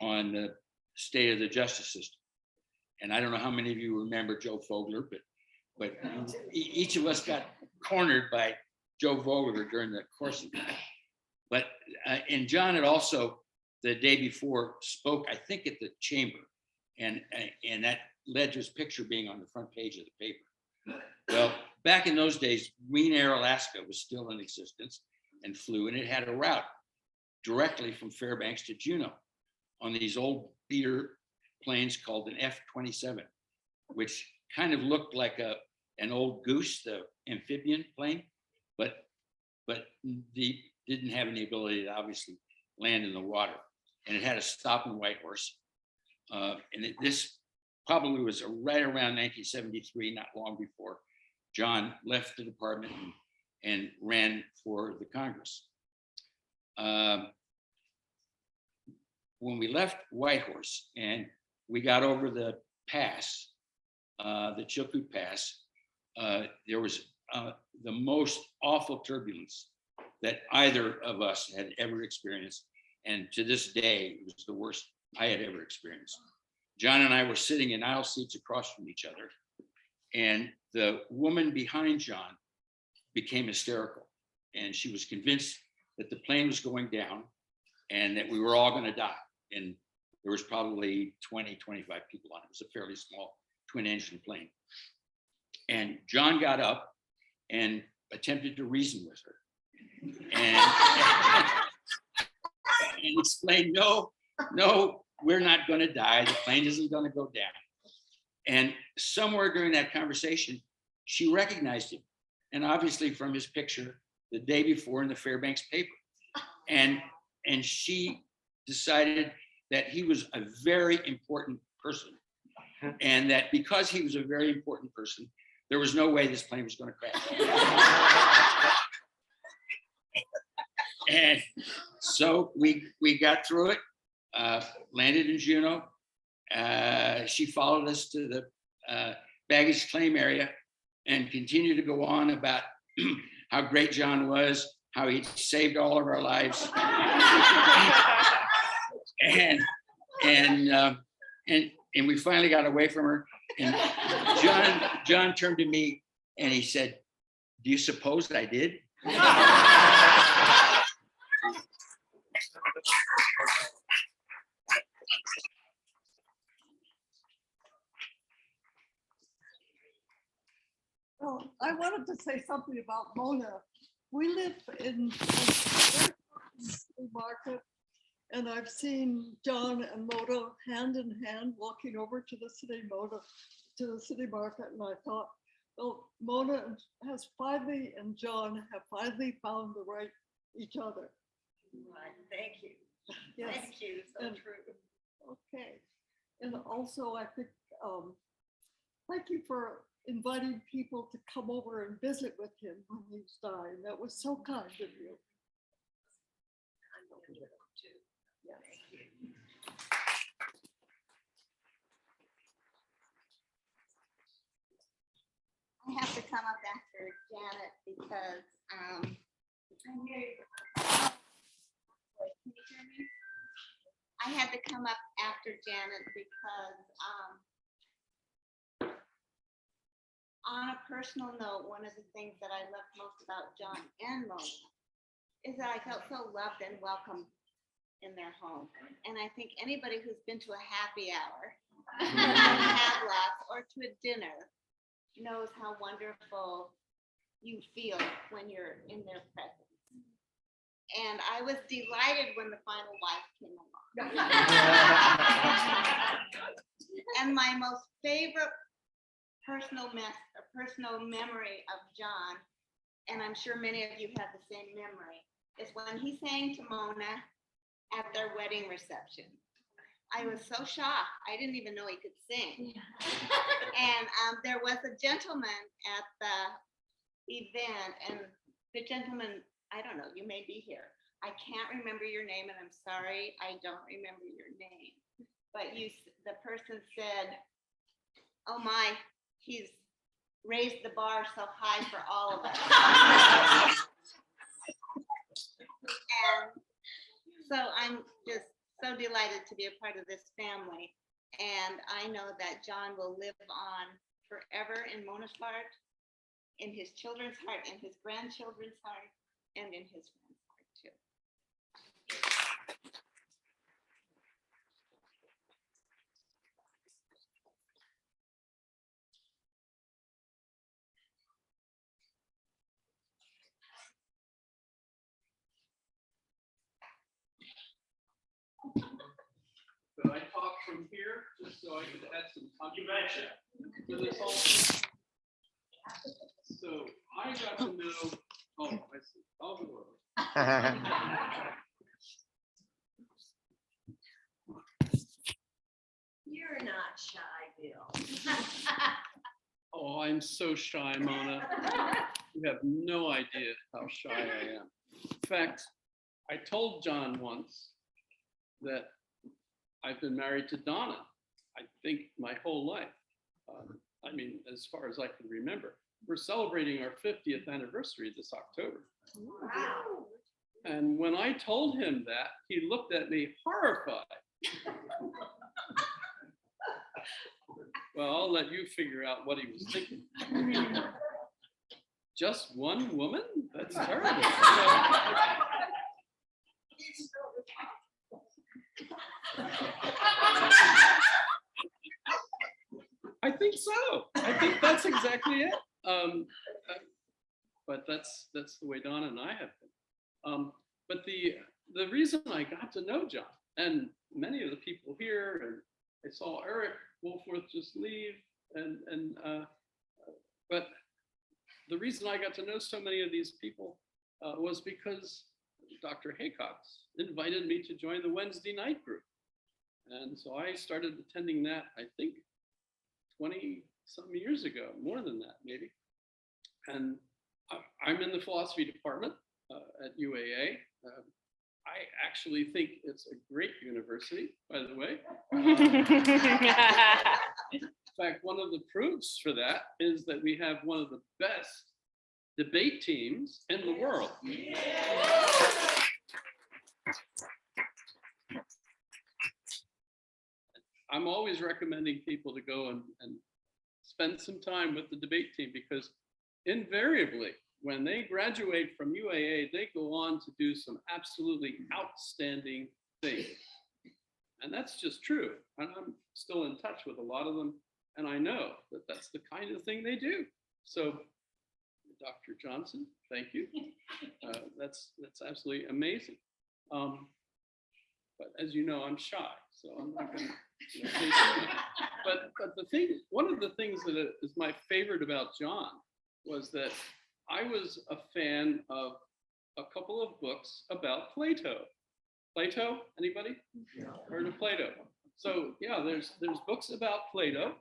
on the state of the justice system. And I don't know how many of you remember Joe Fogler, but each of us got cornered by Joe Vogler during the course of that. But and John had also the day before spoke, I think, at the chamber, and that led to his picture being on the front page of the paper. Well, back in those days, Wien Air Alaska was still in existence and flew, and it had a route directly from Fairbanks to Juneau on these old beater planes called an F-27, which kind of looked like an old Goose, the amphibian plane, but didn't have any ability to obviously land in the water. And it had a stop in Whitehorse. This probably was right around 1973, not long before John left the department and ran for the Congress. When we left Whitehorse and we got over the pass, the Chilkoot Pass, there was the most awful turbulence that either of us had ever experienced. And to this day, it was the worst I had ever experienced. John and I were sitting in aisle seats across from each other, and the woman behind John became hysterical. And she was convinced that the plane was going down and that we were all going to die. And there was probably 20, 25 people on it. It was a fairly small twin engine plane. And John got up and attempted to reason with her and explained, no, we're not going to die. The plane isn't going to go down. And somewhere during that conversation, she recognized him. And obviously from his picture the day before in the Fairbanks paper. And she decided that he was a very important person. And that because he was a very important person, there was no way this plane was going to crash. And so we got through it, landed in Juneau. She followed us to the baggage claim area and continued to go on about how great John was, how he saved all of our lives. And we finally got away from her. And John turned to me and he said, "Do you suppose that I did?" Well, I wanted to say something about Mona. We live in the market, and I've seen John and Mona hand in hand walking over to the city market, and I thought, well, Mona has finally and John have finally found the right each other. Right, thank you. Yes. Thank you, so And- true. Okay, and also I think, thank you for inviting people to come over and visit with him when he was dying. That was so kind of you. Yes. I have to come up after Janet because Can you hear me? I had to come up after Janet because on a personal note, one of the things that I loved most about John and Mona is that I felt so loved and welcome in their home. And I think anybody who's been to a happy hour, Havelock, or to a dinner knows how wonderful you feel when you're in their presence. And I was delighted when the final wife came along. And my most favorite personal memory of John, and I'm sure many of you have the same memory, is when he sang to Mona at their wedding reception. I was so shocked. I didn't even know he could sing. And there was a gentleman at the event, and the gentleman, I don't know, you may be here. I can't remember your name, and I'm sorry, I don't remember your name. But the person said, "Oh my, he's raised the bar so high for all of us." And so I'm just so delighted to be a part of this family. And I know that John will live on forever in Mona's heart, in his children's heart, in his grandchildren's heart, and in his friend's heart too. Could I talk from here, just so I could add some contribution to this whole thing? So I got to know, oh, I see, I'll go over. You're not shy, Bill. Oh, I'm so shy, Mona. You have no idea how shy I am. In fact, I told John once that I've been married to Donna, I think my whole life. I mean, as far as I can remember. We're celebrating our 50th anniversary this October. Wow. And when I told him that, he looked at me horrified. Well, I'll let you figure out what he was thinking. Just one woman? That's terrible. I think so. I think that's exactly it. But that's the way Donna and I have been. But the reason I got to know John, and many of the people here, and I saw Eric Wolfworth just leave, but the reason I got to know so many of these people was because Dr. Haycox invited me to join the Wednesday night group. And so I started attending that, I think, 20 some years ago, more than that, maybe. And I'm in the philosophy department at UAA. I actually think it's a great university, by the way. In fact, one of the proofs for that is that we have one of the best debate teams in the world. I'm always recommending people to go and spend some time with the debate team, because invariably, when they graduate from UAA, they go on to do some absolutely outstanding things. And that's just true. And I'm still in touch with a lot of them. And I know that that's the kind of thing they do. So, Dr. Johnson, thank you. That's absolutely amazing. But as you know, I'm shy, so I'm not going to say too much. But one of the things that is my favorite about John was that I was a fan of a couple of books about Plato. Plato, anybody? Yeah. Heard of Plato? So yeah, there's books about Plato,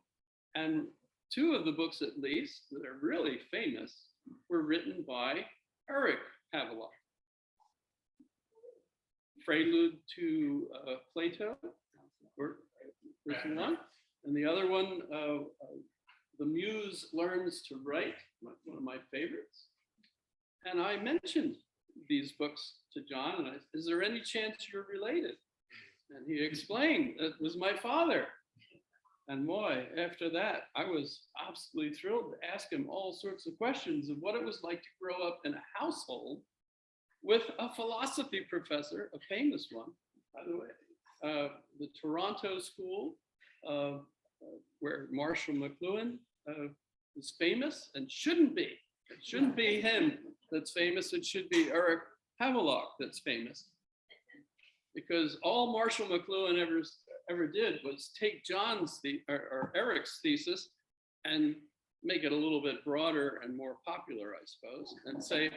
and two of the books at least that are really famous were written by Eric Havelock. Prelude to Plato, version one, and the other one, The Muse Learns to Write, one of my favorites. And I mentioned these books to John, and I said, is there any chance you're related? And he explained it was my father. And boy, after that, I was absolutely thrilled to ask him all sorts of questions of what it was like to grow up in a household with a philosophy professor, a famous one, by the way, the Toronto School, where Marshall McLuhan is famous and shouldn't be. It shouldn't be him that's famous. It should be Eric Havelock that's famous. Because all Marshall McLuhan ever did was take John's or Eric's thesis and make it a little bit broader and more popular, I suppose, and say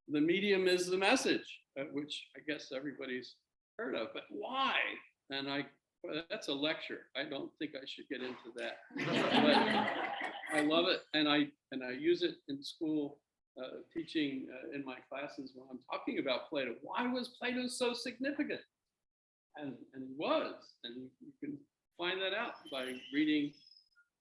the medium is the message, which I guess everybody's heard of. But why? And well, that's a lecture. I don't think I should get into that. But I love it, and I use it in school, teaching in my classes when I'm talking about Plato. Why was Plato so significant? And he was, and you can find that out by reading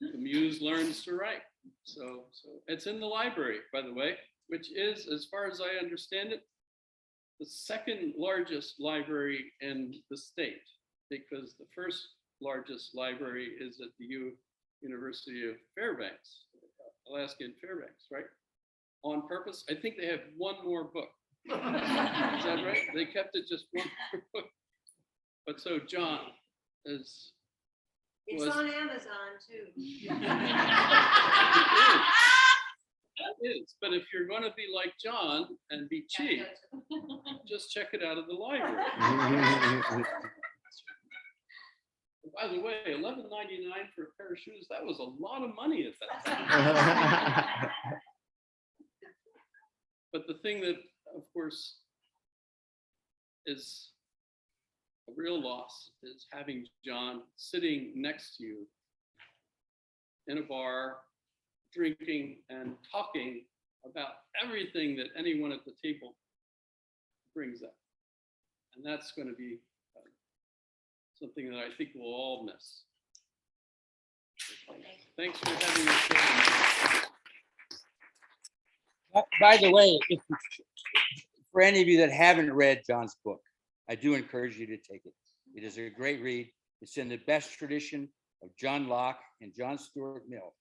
The Muse Learns to Write. So it's in the library, by the way, which is, as far as I understand it, the second largest library in the state, because the first largest library is at the University of Fairbanks, Alaska Fairbanks, right? On purpose. I think they have one more book. Is that right? They kept it just one more book. But so John is. It's on Amazon too. It is, but if you're going to be like John and be cheap, just check it out of the library. By the way, $11.99 for a pair of shoes, that was a lot of money at that time. But the thing that, of course, is a real loss is having John sitting next to you in a bar, drinking and talking about everything that anyone at the table brings up. And that's going to be something that I think we'll all miss. Thanks for having me. By the way, for any of you that haven't read John's book, I do encourage you to take it. It is a great read. It's in the best tradition of John Locke and John Stuart Mill.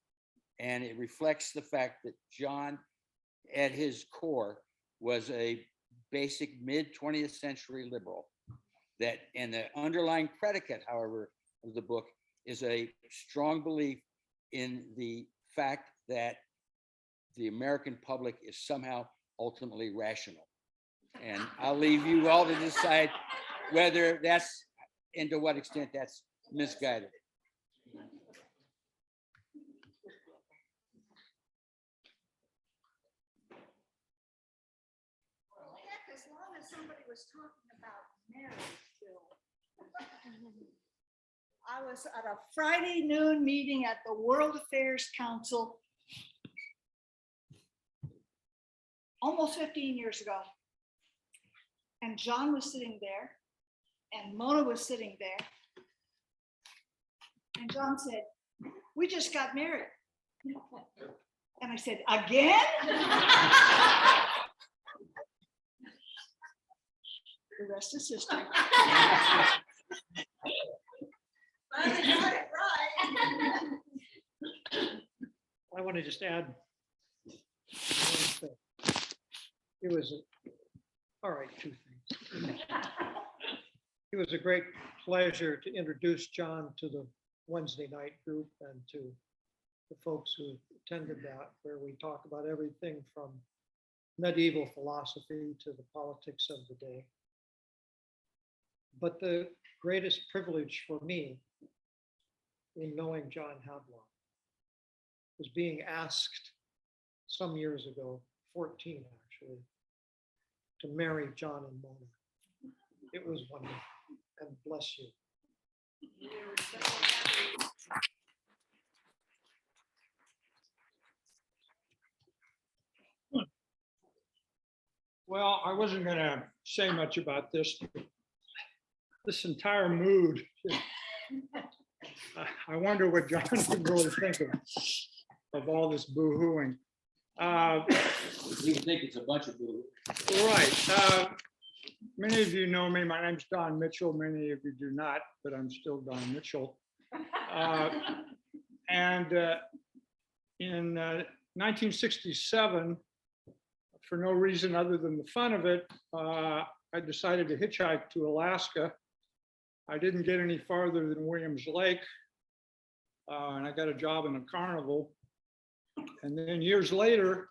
And it reflects the fact that John, at his core, was a basic mid-20th century liberal. That, and the underlying predicate, however, of the book is a strong belief in the fact that the American public is somehow ultimately rational. And I'll leave you all to decide whether that's, and to what extent that's misguided. As long as somebody was talking about marriage still. I was at a Friday noon meeting at the World Affairs Council almost 15 years ago. And John was sitting there and Mona was sitting there. And John said, "We just got married." And I said, "Again?" The rest is history. Finally got it right. I want to just add. It was, all right, two things. It was a great pleasure to introduce John to the Wednesday night group and to the folks who attended that, where we talk about everything from medieval philosophy to the politics of the day. But the greatest privilege for me in knowing John Havelock was being asked some years ago, 14 actually, to marry John and Mona. It was wonderful, and bless you. Well, I wasn't going to say much about this. This entire mood, I wonder what John would really think of all this boo-hooing. You think it's a bunch of blue. Right. Many of you know me. My name's Don Mitchell. Many of you do not, but I'm still Don Mitchell. And in 1967, for no reason other than the fun of it, I decided to hitchhike to Alaska. I didn't get any farther than Williams Lake, and I got a job in a carnival. And then years later,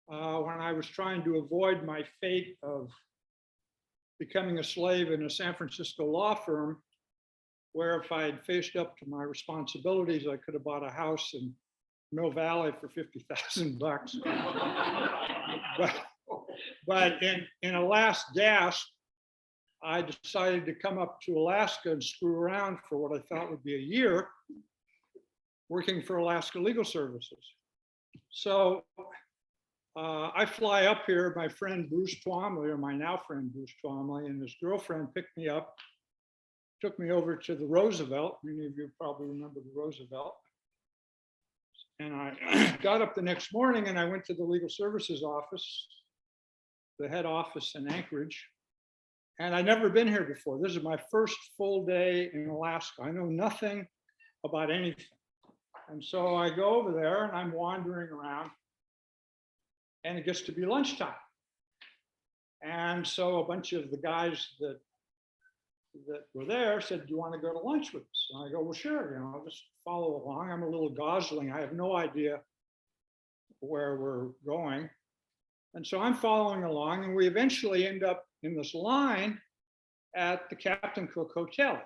when I was trying to avoid my fate of becoming a slave in a San Francisco law firm, where if I had faced up to my responsibilities, I could have bought a house in Mill Valley for $50,000. But in a last gasp, I decided to come up to Alaska and screw around for what I thought would be a year, working for Alaska Legal Services. So I fly up here, my friend Bruce Twomley, or my now friend Bruce Twomley, and his girlfriend picked me up, took me over to the Roosevelt. Many of you probably remember the Roosevelt. And I got up the next morning and I went to the legal services office, the head office in Anchorage. And I'd never been here before. This is my first full day in Alaska. I know nothing about anything. And so I go over there and I'm wandering around and it gets to be lunchtime. And so a bunch of the guys that were there said, do you want to go to lunch with us? And I go, well, sure, I'll just follow along. I'm a little gosling. I have no idea where we're going. And so I'm following along and we eventually end up in this line at the Captain Cook Hotel.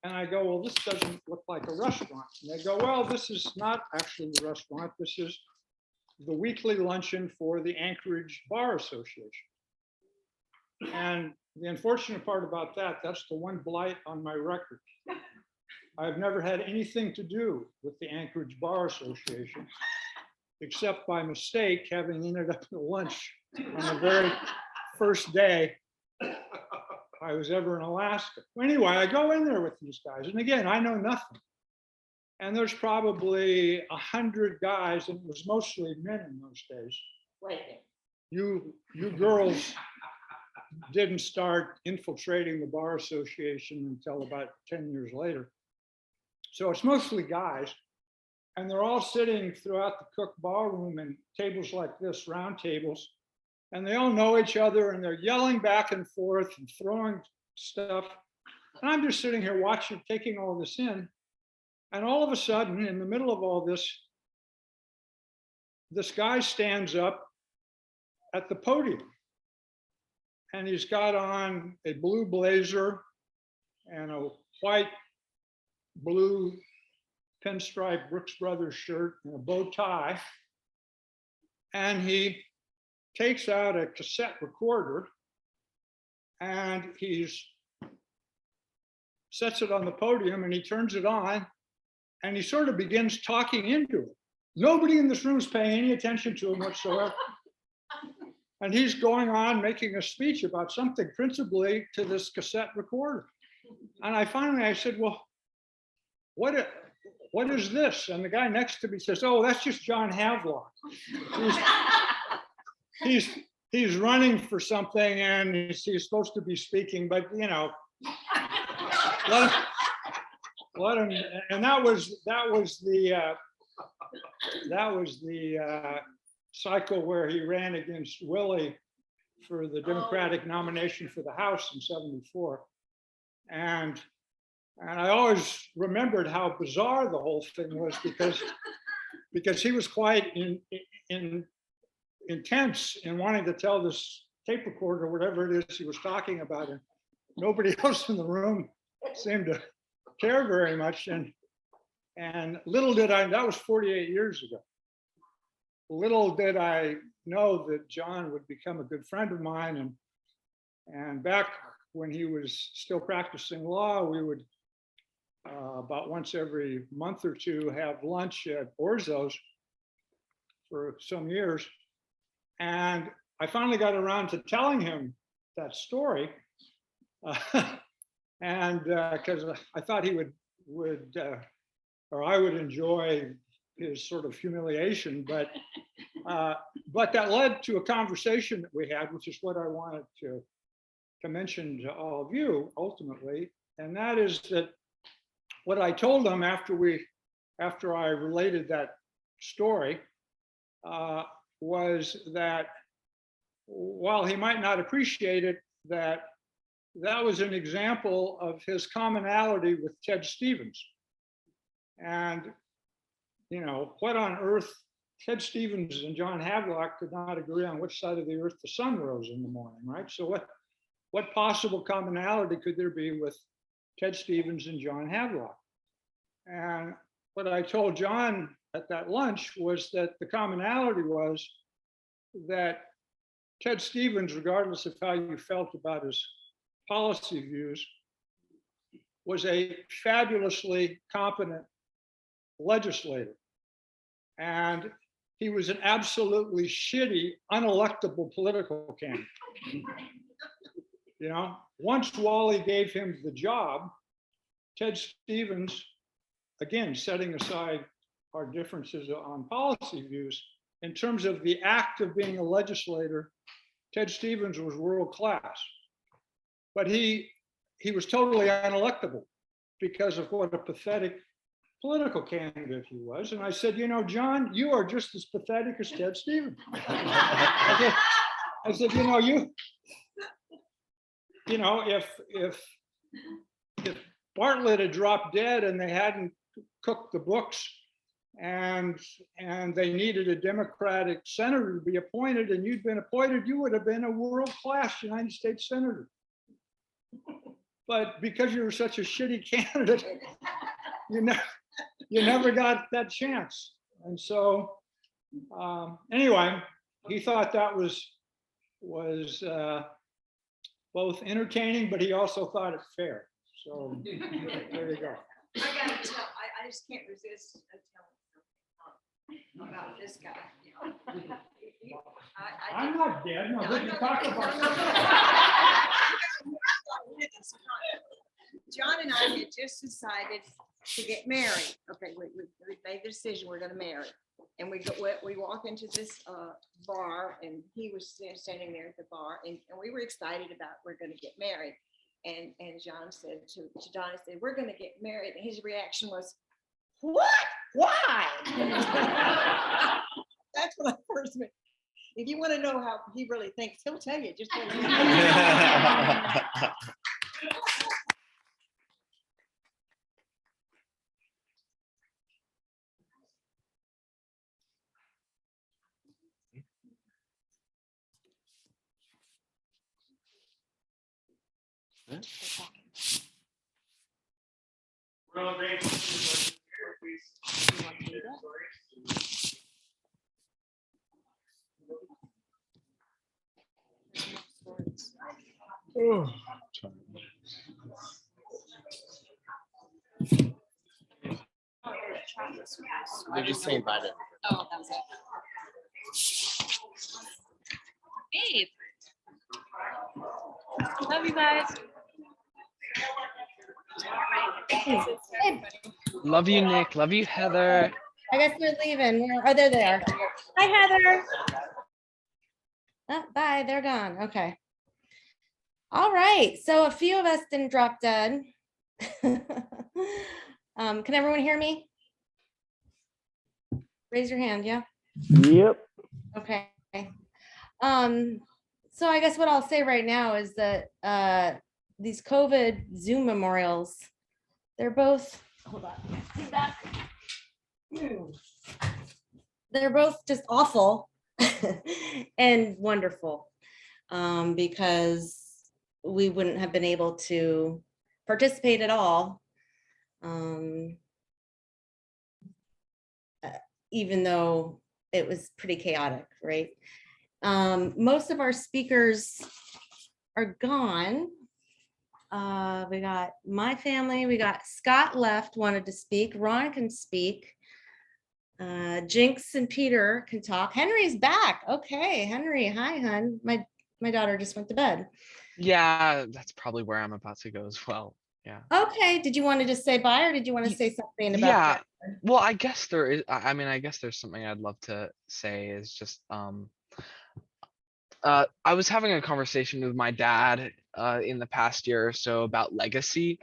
And I go, well, this doesn't look like a restaurant. And they go, well, this is not actually the restaurant. This is the weekly luncheon for the Anchorage Bar Association. And the unfortunate part about that, that's the one blight on my record. I've never had anything to do with the Anchorage Bar Association, except by mistake, having ended up at lunch on the very first day I was ever in Alaska. Anyway, I go in there with these guys. And again, I know nothing. And there's probably 100 guys, and it was mostly men in those days. Wait. You girls didn't start infiltrating the bar association until about 10 years later. So it's mostly guys. And they're all sitting throughout the Cook ballroom in tables like this, round tables. And they all know each other and they're yelling back and forth and throwing stuff. And I'm just sitting here watching, taking all this in. And all of a sudden, in the middle of all this, this guy stands up at the podium. And he's got on a blue blazer and a white, blue pinstripe Brooks Brothers shirt and a bow tie. And he takes out a cassette recorder and sets it on the podium and he turns it on and he sort of begins talking into it. Nobody in this room is paying any attention to him whatsoever. And he's going on making a speech about something, principally to this cassette recorder. And I said, well, what is this? And the guy next to me says, oh, that's just John Havelock. He's running for something and he's supposed to be speaking, but let him. And that was the cycle where he ran against Willie for the Democratic nomination for the House in '74. And I always remembered how bizarre the whole thing was because he was quite intense in wanting to tell this tape recorder, whatever it is he was talking about, and nobody else in the room seemed to care very much. And little did I, that was 48 years ago. Little did I know that John would become a good friend of mine. And back when he was still practicing law, we would about once every month or two have lunch at Orzo's for some years. And I finally got around to telling him that story. And because I thought he would or I would enjoy his sort of humiliation, but that led to a conversation that we had, which is what I wanted to mention to all of you ultimately. And that is that what I told them after I related that story was that while he might not appreciate it, that was an example of his commonality with Ted Stevens. And, you know, what on earth, Ted Stevens and John Havelock could not agree on which side of the earth the sun rose in the morning, right? So what possible commonality could there be with Ted Stevens and John Havelock? And what I told John at that lunch was that the commonality was that Ted Stevens, regardless of how you felt about his policy views, was a fabulously competent legislator. And he was an absolutely shitty, unelectable political candidate. You know, once Wally gave him the job, Ted Stevens, again, setting aside our differences on policy views, in terms of the act of being a legislator, Ted Stevens was world class. But he was totally unelectable because of what a pathetic political candidate he was. And I said, you know, John, you are just as pathetic as Ted Stevens. I said, you know, if Bartlett had dropped dead and they hadn't cooked the books and they needed a Democratic senator to be appointed and you'd been appointed, you would have been a world-class United States senator. But because you were such a shitty candidate, you never got that chance. And so anyway, he thought that was both entertaining, but he also thought it fair. So there you go. I gotta tell, I just can't resist telling about this guy. You know. I'm not dead. No, we can talk about John and I had just decided to get married. Okay, we made the decision we're going to marry, and we walk into this bar, and he was standing there at the bar, and we were excited about we're going to get married. And John said to Don, he said, "We're going to get married," and his reaction was, "What? Why?" That's when I first met. If you want to know how he really thinks, he'll tell you. Just tell you. We're all great. Oh. They're just saying bye to. Oh, that was it. Babe. Love you guys. Love you, Nick. Love you, Heather. I guess they're leaving. Oh, they're there. Hi, Heather. Oh, bye. They're gone. Okay. All right. So a few of us didn't drop dead. Can everyone hear me? Raise your hand. Yeah. Yep. Okay. So I guess what I'll say right now is that these COVID Zoom memorials, they're both, hold on, see that? They're both just awful and wonderful, because we wouldn't have been able to participate at all, even though it was pretty chaotic, right? Most of our speakers are gone. We got my family, we got Scott left, wanted to speak. Ron can speak. Jinx and Peter can talk. Henry's back. Okay, Henry, hi, hun. My daughter just went to bed. Yeah, that's probably where I'm about to go as well. Yeah. Okay, did you want to just say bye or did you want to say something about? Yeah. that? Well, I guess there is, I mean, I guess there's something I'd love to say is just, I was having a conversation with my dad in the past year or so about legacy.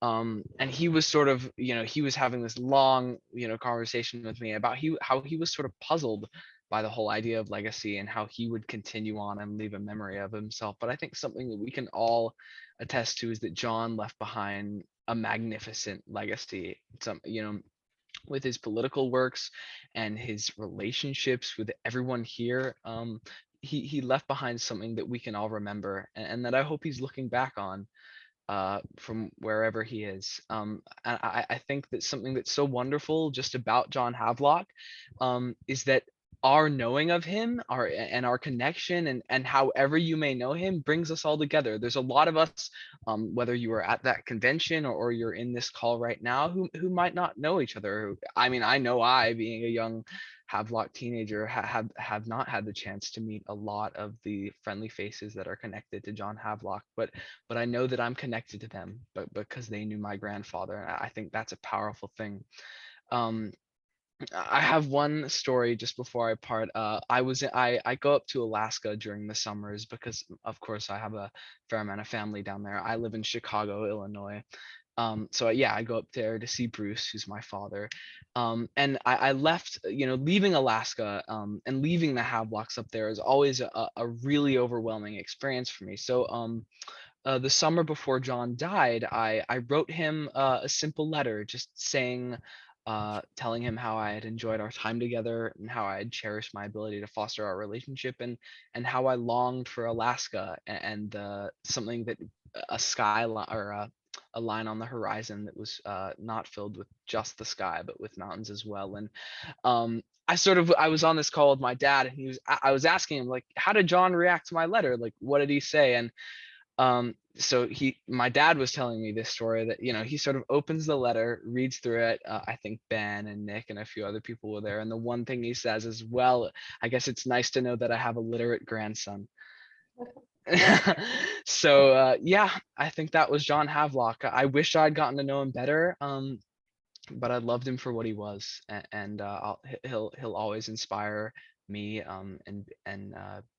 And he was sort of, he was having this long, conversation with me about how he was sort of puzzled by the whole idea of legacy and how he would continue on and leave a memory of himself. But I think something that we can all attest to is that John left behind a magnificent legacy. With his political works and his relationships with everyone here. He left behind something that we can all remember, and that I hope he's looking back on from wherever he is. And I think that something that's so wonderful just about John Havelock is that our knowing of him, our connection, and however you may know him, brings us all together. There's a lot of us, whether you were at that convention or you're in this call right now, who might not know each other. I mean, I know being a young Havelock teenager, have not had the chance to meet a lot of the friendly faces that are connected to John Havelock, but I know that I'm connected to them, but because they knew my grandfather, and I think that's a powerful thing. I have one story just before I part. I go up to Alaska during the summers because, of course, I have a fair amount of family down there. I live in Chicago, Illinois. So yeah, I go up there to see Bruce, who's my father. And I left, leaving Alaska and leaving the Havelocks up there is always a really overwhelming experience for me. So the summer before John died, I wrote him a simple letter just saying, telling him how I had enjoyed our time together and how I had cherished my ability to foster our relationship, and how I longed for Alaska and something that a skyline or a line on the horizon that was not filled with just the sky but with mountains as well. And I was on this call with my dad, and I was asking him, like, how did John react to my letter? Like, what did he say? And so my dad was telling me this story that, he sort of opens the letter, reads through it. I think Ben and Nick and a few other people were there. And the one thing he says is, well, I guess it's nice to know that I have a literate grandson. So yeah, I think that was John Havelock. I wish I'd gotten to know him better. But I loved him for what he was. And he'll always inspire me and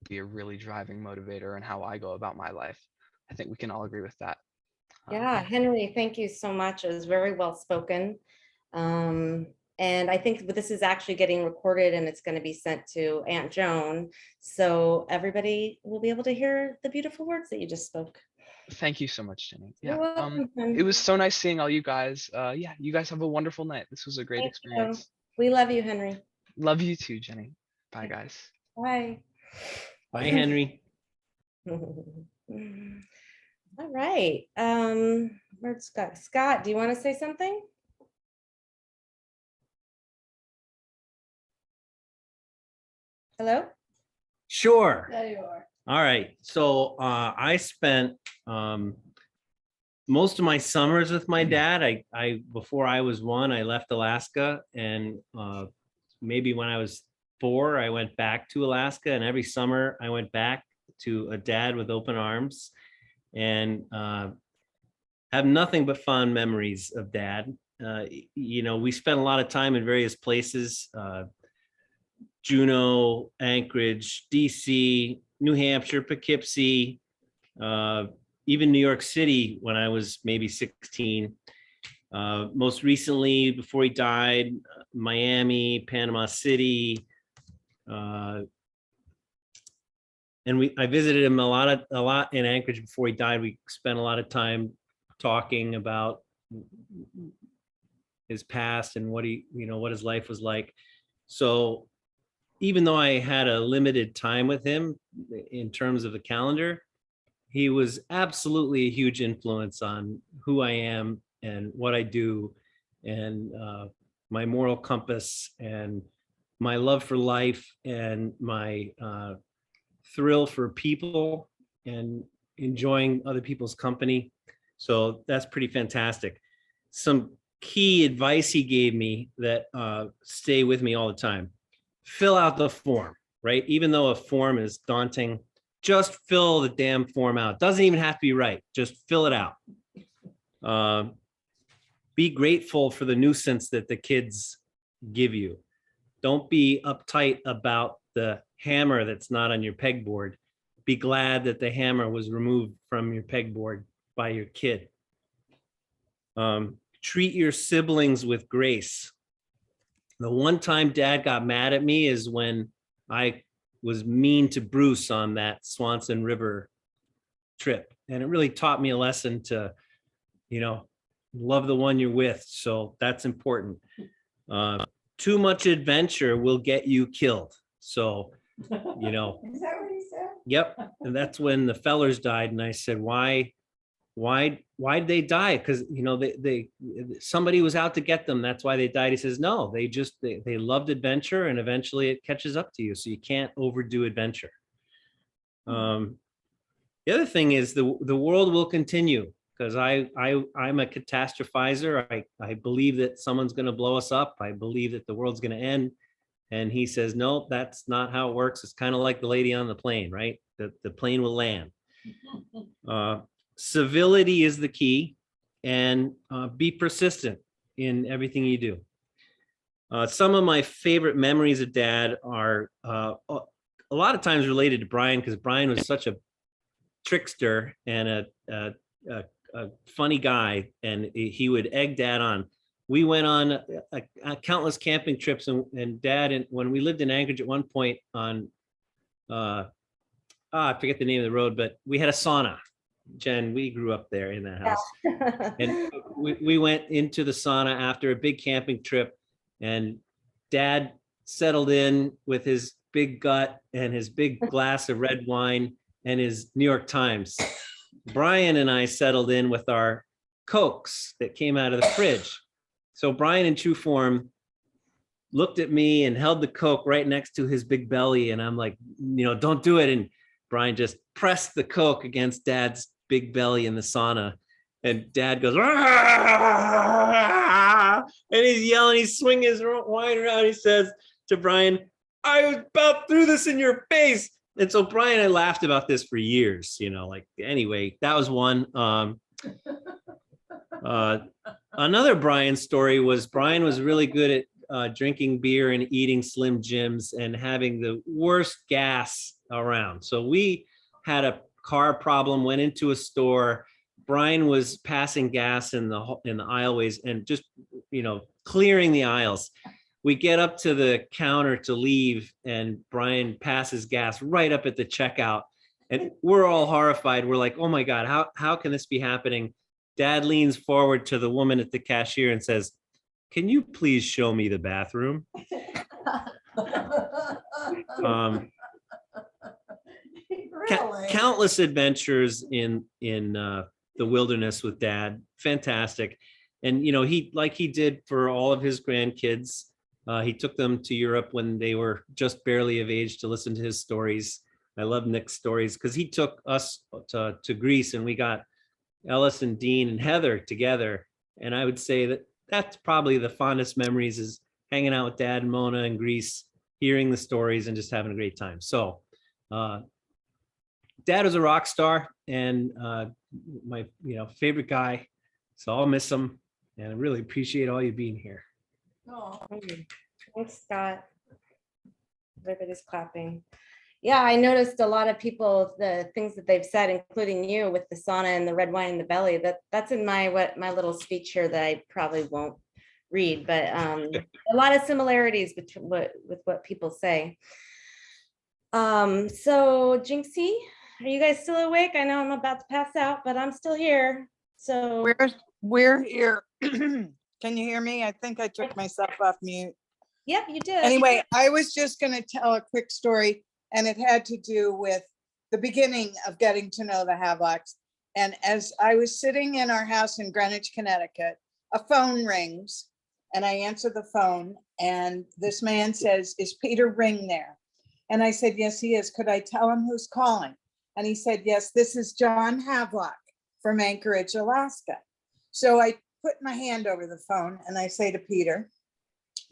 be a really driving motivator in how I go about my life. I think we can all agree with that. Yeah, Henry, thank you so much. It was very well spoken. And I think this is actually getting recorded and it's going to be sent to Aunt Joan. So everybody will be able to hear the beautiful words that you just spoke. Thank you so much, Jenny. You're Yeah, welcome. it was so nice seeing all you guys. Yeah, you guys have a wonderful night. This was a great Thank experience. you. We love you, Henry. Love you too, Jenny. Bye, guys. Bye. Bye, Henry. All right. Where's Scott? Scott, do you want to say something? Hello? Sure. There you are. All right. So I spent most of my summers with my dad. I before I was 1, I left Alaska, and maybe when I was 4, I went back to Alaska, and every summer I went back to a dad with open arms, and have nothing but fond memories of dad. We spent a lot of time in various places, Juneau, Anchorage, DC, New Hampshire, Poughkeepsie, even New York City when I was maybe 16. Most recently, before he died, Miami, Panama City, and I visited him a lot in Anchorage before he died. We spent a lot of time talking about his past and what his life was like. So even though I had a limited time with him in terms of the calendar, he was absolutely a huge influence on who I am and what I do, and my moral compass and my love for life and my thrill for people and enjoying other people's company. So that's pretty fantastic. Some key advice he gave me that stay with me all the time. Fill out the form, right? Even though a form is daunting, just fill the damn form out. Doesn't even have to be right. Just fill it out. Be grateful for the nuisance that the kids give you. Don't be uptight about the hammer that's not on your pegboard. Be glad that the hammer was removed from your pegboard by your kid. Treat your siblings with grace. The one time Dad got mad at me is when I was mean to Bruce on that Swanson River trip. And it really taught me a lesson to, love the one you're with. So that's important. Too much adventure will get you killed. So, Is that what he said? yep. And that's when the fellers died. And I said, why'd they die? Because, they somebody was out to get them. That's why they died. He says, no, they loved adventure, and eventually it catches up to you. So you can't overdo adventure. The other thing is the world will continue, because I'm a catastrophizer. I believe that someone's going to blow us up. I believe that the world's going to end. And he says, no, that's not how it works. It's kind of like the lady on the plane, right? The plane will land. Civility is the key, and be persistent in everything you do. Some of my favorite memories of Dad are a lot of times related to Brian, because Brian was such a trickster and a funny guy, and he would egg Dad on. We went on countless camping trips, and Dad, and when we lived in Anchorage at one point on, I forget the name of the road, but we had a sauna. Jen, we grew up there in that house. Yeah. And we went into the sauna after a big camping trip, and Dad settled in with his big gut and his big glass of red wine and his New York Times. Brian and I settled in with our Cokes that came out of the fridge. So Brian, in true form, looked at me and held the Coke right next to his big belly. And I'm like, don't do it. And Brian just pressed the Coke against Dad's big belly in the sauna. And Dad goes, "Argh!" And he's yelling, he's swinging his wine around. He says to Brian, I was about threw this in your face. And so Brian and I laughed about this for years, anyway, that was one. Another Brian story was Brian was really good at drinking beer and eating Slim Jims and having the worst gas around. So we had a car problem, went into a store. Brian was passing gas in the aisleways and just, clearing the aisles. We get up to the counter to leave, and Brian passes gas right up at the checkout. And we're all horrified. We're like, oh my God, how can this be happening? Dad leans forward to the woman at the cashier and says, can you please show me the bathroom? Countless adventures in the wilderness with Dad. Fantastic. And, he did for all of his grandkids, he took them to Europe when they were just barely of age to listen to his stories. I love Nick's stories because he took us to Greece, and we got Ellis and Dean and Heather together. And I would say that that's probably the fondest memories, is hanging out with Dad and Mona in Greece, hearing the stories and just having a great time. So Dad was a rock star and my favorite guy. So I'll miss him, and I really appreciate all you being here. Oh, thanks, Scott. Everybody's clapping. Yeah, I noticed a lot of people, the things that they've said, including you with the sauna and the red wine in the belly, that's in my little speech here that I probably won't read, but a lot of similarities between with what people say. So Jinxie, are you guys still awake? I know I'm about to pass out, but I'm still here. So we're here. Can you hear me? I think I took myself off mute. Yep, you did. Anyway, I was just going to tell a quick story, and it had to do with the beginning of getting to know the Havelocks. And as I was sitting in our house in Greenwich, Connecticut, a phone rings, and I answer the phone, and this man says, "Is Peter Ring there?" And I said, "Yes, he is. Could I tell him who's calling?" And he said, "Yes, this is John Havelock from Anchorage, Alaska." So I put my hand over the phone and I say to Peter,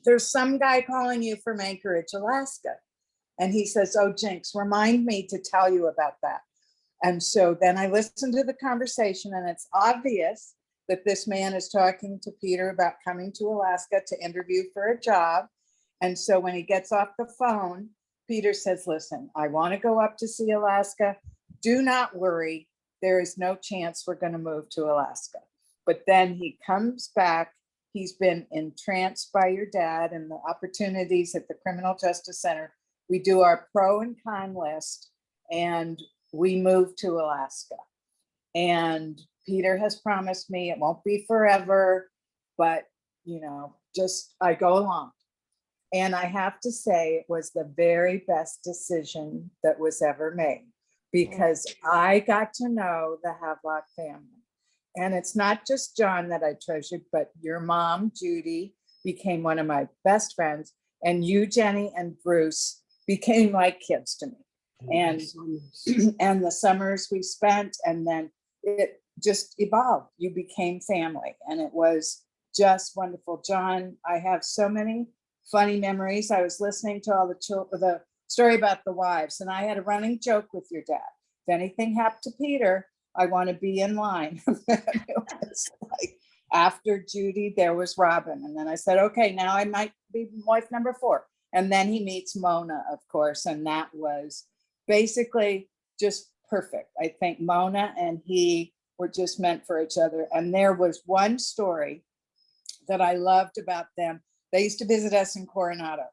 "There's some guy calling you from Anchorage, Alaska." And he says, "Oh, Jinx, remind me to tell you about that." And so then I listened to the conversation, and it's obvious that this man is talking to Peter about coming to Alaska to interview for a job. And so when he gets off the phone, Peter says, listen, I want to go up to see Alaska. Do not worry. There is no chance we're going to move to Alaska. But then he comes back. He's been entranced by your dad and the opportunities at the Criminal Justice Center. We do our pro and con list and we move to Alaska. And Peter has promised me it won't be forever, but you know, just I go along. And I have to say it was the very best decision that was ever made because I got to know the Havelock family. And it's not just John that I treasured, but your mom, Judy, became one of my best friends. And you, Jenny, and Bruce became like kids to me. And, and the summers we spent, and then it just evolved. You became family, and it was just wonderful. John, I have so many funny memories. I was listening to all the story about the wives, and I had a running joke with your dad. If anything happened to Peter, I want to be in line. It was like after Judy, there was Robin, and then I said, okay, now I might be wife number 4. And then he meets Mona, of course, and that was basically just perfect. I think Mona and he were just meant for each other. And there was one story that I loved about them. They used to visit us in Coronado,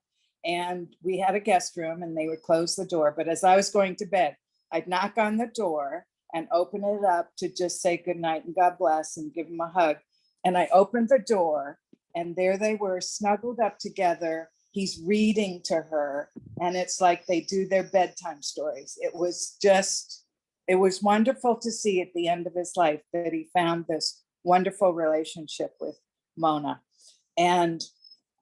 and we had a guest room and they would close the door. But as I was going to bed, I'd knock on the door and open it up to just say good night and God bless and give them a hug. And I opened the door and there they were snuggled up together. He's reading to her, and it's like they do their bedtime stories. It was wonderful to see at the end of his life that he found this wonderful relationship with Mona. And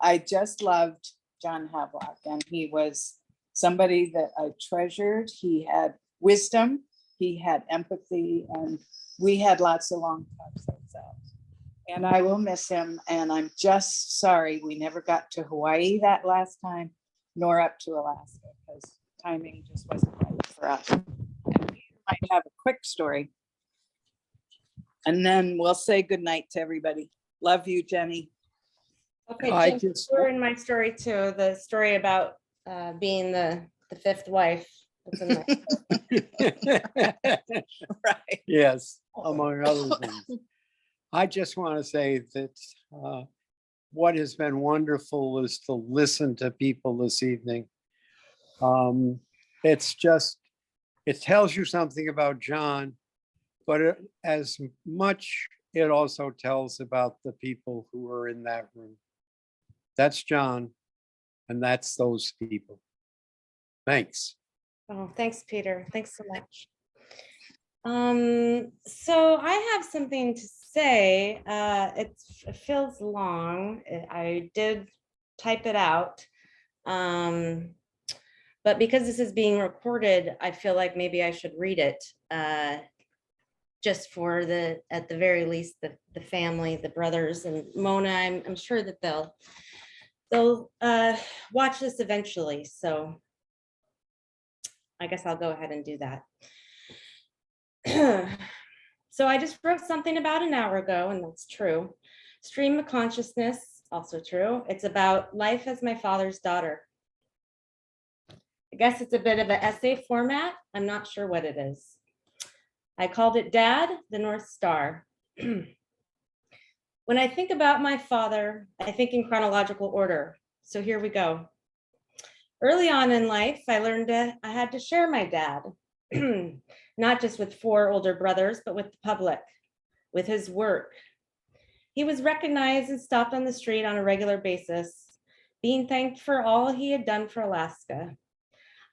I just loved John Havelock, and he was somebody that I treasured. He had wisdom, he had empathy, and we had lots of long talks ourselves. And I will miss him. And I'm just sorry we never got to Hawaii that last time, nor up to Alaska, because timing just wasn't right for us. And Peter might have a quick story. And then we'll say goodnight to everybody. Love you, Jenny. Okay, Jinx, we're in my story too. The story about being the 5th wife. That's in Right. Yes, among other things. I just want to say that what has been wonderful is to listen to people this evening. It's just, it tells you something about John, but as much, it also tells about the people who are in that room. That's John, and that's those people. Thanks. Oh, thanks, Peter. Thanks so much. So I have something to say. It feels long. I did type it out. But because this is being recorded, I feel like maybe I should read it. Just for at the very least, the family, the brothers, and Mona. I'm sure that they'll watch this eventually. So I guess I'll go ahead and do that. So I just wrote something about an hour ago, and that's true. Stream of consciousness, also true. It's about life as my father's daughter. I guess it's a bit of an essay format. I'm not sure what it is. I called it Dad, the North Star. When I think about my father, I think in chronological order. So here we go. Early on in life, I learned I had to share my dad, not just with 4 older brothers, but with the public, with his work. He was recognized and stopped on the street on a regular basis, being thanked for all he had done for Alaska.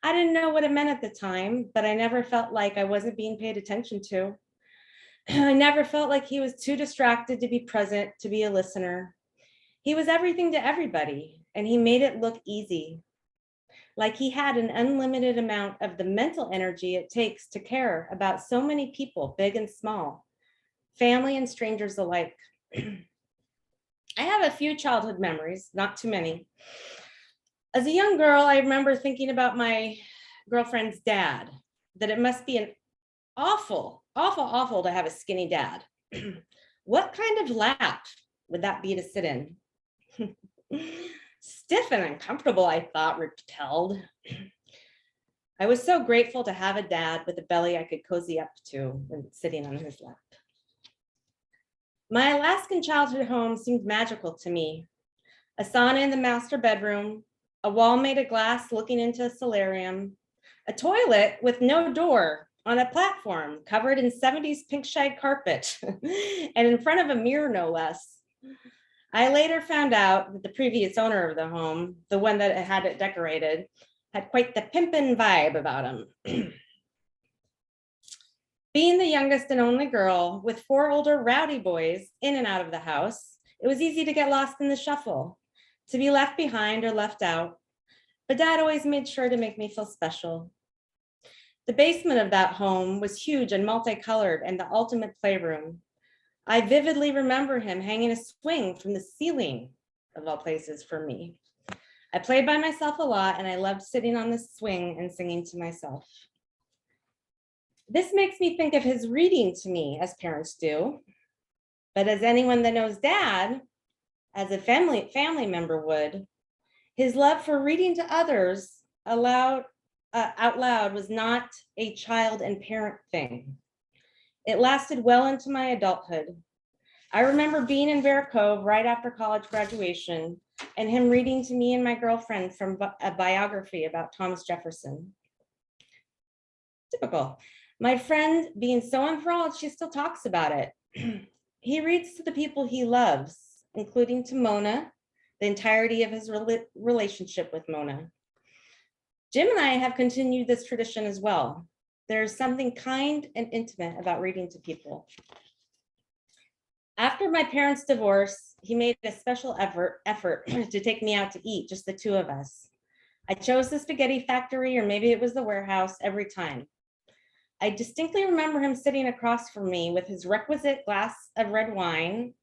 I didn't know what it meant at the time, but I never felt like I wasn't being paid attention to. I never felt like he was too distracted to be present, to be a listener. He was everything to everybody, and he made it look easy. Like he had an unlimited amount of the mental energy it takes to care about so many people, big and small, family and strangers alike. I have a few childhood memories, not too many. As a young girl, I remember thinking about my girlfriend's dad, that it must be an awful to have a skinny dad. What kind of lap would that be to sit in? Stiff and uncomfortable, I thought, repelled. I was so grateful to have a dad with a belly I could cozy up to when sitting on his lap. My Alaskan childhood home seemed magical to me. A sauna in the master bedroom, a wall made of glass looking into a solarium, a toilet with no door on a platform covered in 70s pink shag carpet and in front of a mirror, no less. I later found out that the previous owner of the home, the one that had it decorated, had quite the pimpin' vibe about him. Being the youngest and only girl with 4 older rowdy boys in and out of the house, it was easy to get lost in the shuffle, to be left behind or left out. But Dad always made sure to make me feel special. The basement of that home was huge and multicolored and the ultimate playroom. I vividly remember him hanging a swing from the ceiling, of all places, for me. I played by myself a lot and I loved sitting on the swing and singing to myself. This makes me think of his reading to me, as parents do. But as anyone that knows Dad, as a family member would, his love for reading to others out loud was not a child and parent thing. It lasted well into my adulthood. I remember being in Bear Cove right after college graduation and him reading to me and my girlfriend from a biography about Thomas Jefferson. Typical. My friend being so enthralled, she still talks about it. He reads to the people he loves, including to Mona, the entirety of his relationship with Mona. Jim and I have continued this tradition as well. There's something kind and intimate about reading to people. After my parents' divorce, he made a special effort to take me out to eat, just the two of us. I chose the spaghetti factory, or maybe it was the warehouse, every time. I distinctly remember him sitting across from me with his requisite glass of red wine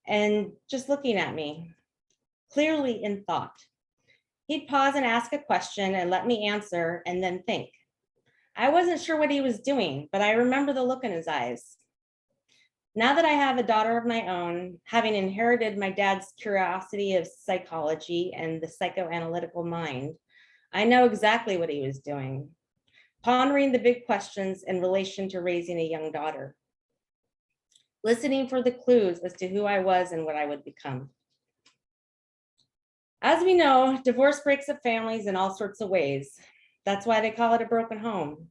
and just looking at me, clearly in thought. He'd pause and ask a question and let me answer and then think. I wasn't sure what he was doing, but I remember the look in his eyes. Now that I have a daughter of my own, having inherited my dad's curiosity of psychology and the psychoanalytical mind, I know exactly what he was doing, pondering the big questions in relation to raising a young daughter, listening for the clues as to who I was and what I would become. As we know, divorce breaks up families in all sorts of ways. That's why they call it a broken home.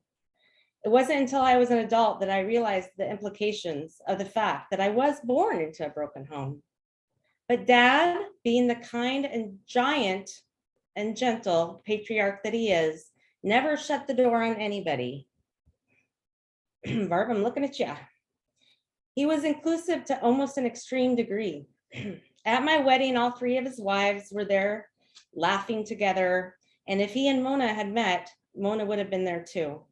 It wasn't until I was an adult that I realized the implications of the fact that I was born into a broken home. But Dad, being the kind and giant and gentle patriarch that he is, never shut the door on anybody. Barb, I'm looking at you. He was inclusive to almost an extreme degree. At my wedding, all 3 of his wives were there laughing together. And if he and Mona had met, Mona would have been there too.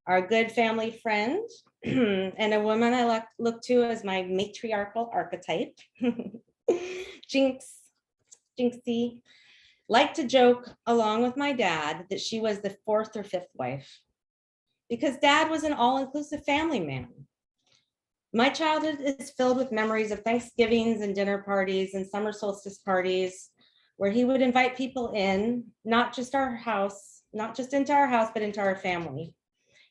Our good family friend and a woman I look to as my matriarchal archetype, Jinxie, liked to joke along with my dad that she was the 4th or 5th wife, because Dad was an all-inclusive family man. My childhood is filled with memories of Thanksgivings and dinner parties and summer solstice parties where he would invite people in, not just into our house, but into our family.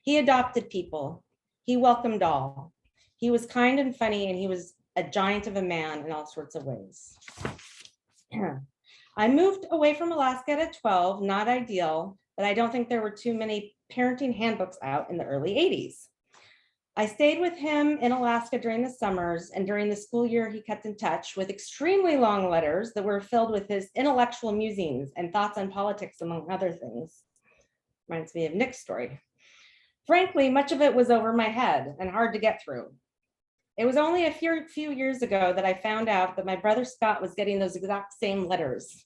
He adopted people. He welcomed all. He was kind and funny, and he was a giant of a man in all sorts of ways. I moved away from Alaska at 12, not ideal, but I don't think there were too many parenting handbooks out in the early 80s. I stayed with him in Alaska during the summers, and during the school year, he kept in touch with extremely long letters that were filled with his intellectual musings and thoughts on politics, among other things. Reminds me of Nick's story. Frankly, much of it was over my head and hard to get through. It was only a few years ago that I found out that my brother Scott was getting those exact same letters.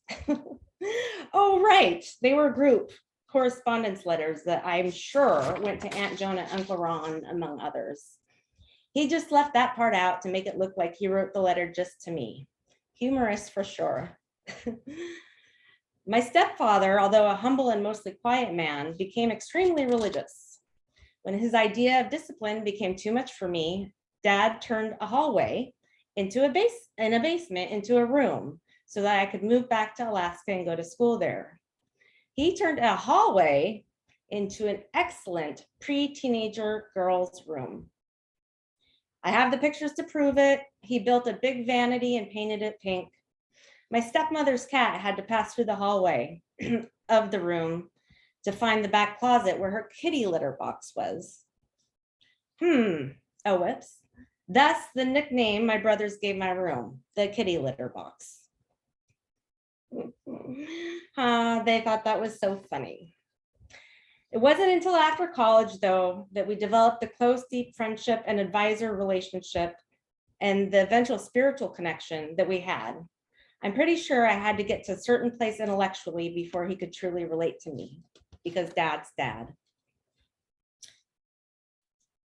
Oh, right, they were group correspondence letters that I'm sure went to Aunt Joan and Uncle Ron, among others. He just left that part out to make it look like he wrote the letter just to me. Humorous for sure. My stepfather, although a humble and mostly quiet man, became extremely religious. When his idea of discipline became too much for me, Dad turned a hallway into a basement into a room so that I could move back to Alaska and go to school there. He turned a hallway into an excellent pre-teenager girls' room. I have the pictures to prove it. He built a big vanity and painted it pink. My stepmother's cat had to pass through the hallway of the room to find the back closet where her kitty litter box was. Oh, whoops. That's the nickname my brothers gave my room, the kitty litter box. They thought that was so funny. It wasn't until after college, though, that we developed a close, deep friendship and advisor relationship and the eventual spiritual connection that we had. I'm pretty sure I had to get to a certain place intellectually before he could truly relate to me, because Dad's dad.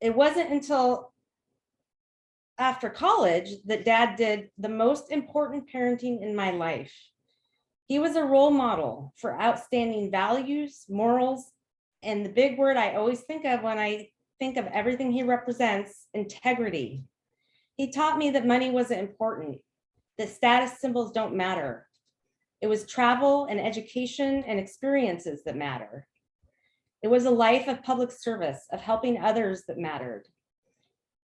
It wasn't until after college that Dad did the most important parenting in my life. He was a role model for outstanding values, morals, and the big word I always think of when I think of everything he represents, integrity. He taught me that money wasn't important, that status symbols don't matter. It was travel and education and experiences that matter. It was a life of public service, of helping others that mattered.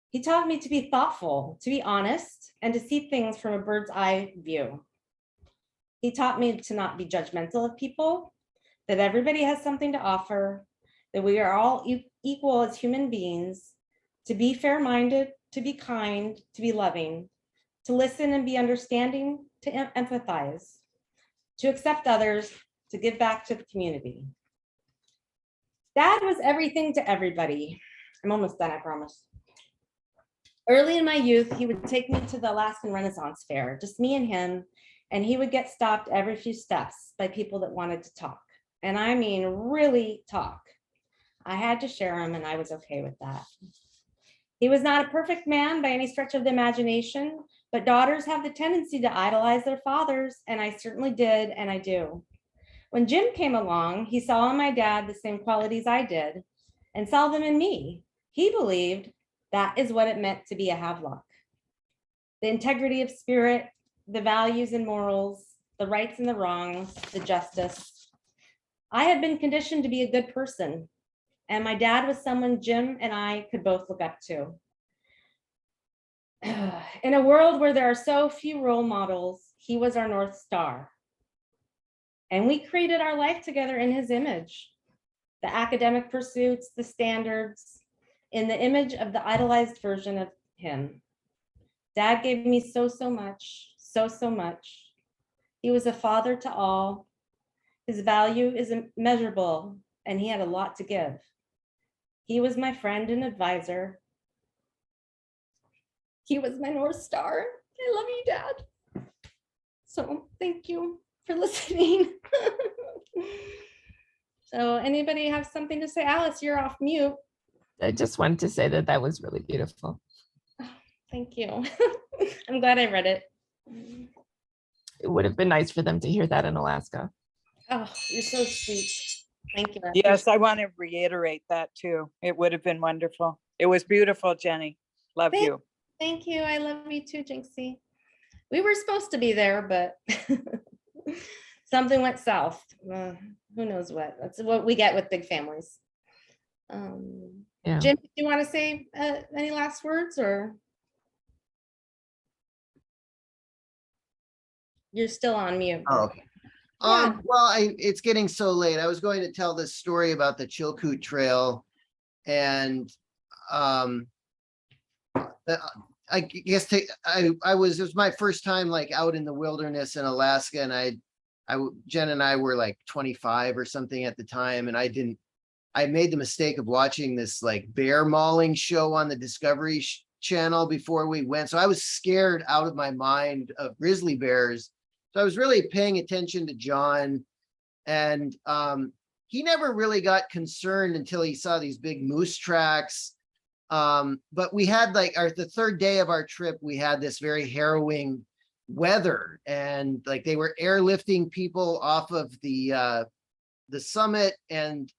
He taught me to be thoughtful, to be honest, and to see things from a bird's eye view. He taught me to not be judgmental of people, that everybody has something to offer, that we are all equal as human beings, to be fair-minded, to be kind, to be loving, to listen and be understanding, to empathize, to accept others, to give back to the community. Dad was everything to everybody. I'm almost done, I promise. Early in my youth, he would take me to the Alaskan Renaissance Fair, just me and him, and he would get stopped every few steps by people that wanted to talk. And I mean, really talk. I had to share him, and I was okay with that. He was not a perfect man by any stretch of the imagination, but daughters have the tendency to idolize their fathers, and I certainly did, and I do. When Jim came along, he saw in my dad the same qualities I did and saw them in me. He believed that is what it meant to be a Havelock. The integrity of spirit, the values and morals, the rights and the wrongs, the justice. I had been conditioned to be a good person, and my dad was someone Jim and I could both look up to. In a world where there are so few role models, he was our North Star. And we created our life together in his image. The academic pursuits, the standards, in the image of the idolized version of him. Dad gave me so much, so much. He was a father to all. His value is immeasurable, and he had a lot to give. He was my friend and advisor. He was my North Star. I love you, Dad. So thank you for listening. So anybody have something to say? Alice, you're off mute. I just wanted to say that that was really beautiful. Thank you. I'm glad I read it. It would have been nice for them to hear that in Alaska. Oh, you're so sweet. Thank you. Yes, I want to reiterate that too. It would have been wonderful. It was beautiful, Jenny. Love you. Thank you. I love you too, Jinxie. We were supposed to be there, but something went south. Who knows what? That's what we get with big families. Yeah. Jim, do you want to say any last words, or you're still on mute? Oh, okay. Well, it's getting so late. I was going to tell this story about the Chilkoot Trail, and I guess it was my first time like out in the wilderness in Alaska, and Jen and I were like 25 or something at the time, and I made the mistake of watching this like bear mauling show on the Discovery Channel before we went. So I was scared out of my mind of grizzly bears. So I was really paying attention to John, and he never really got concerned until he saw these big moose tracks. But we had like the third day of our trip, we had this very harrowing weather, and like they were airlifting people off of the summit, and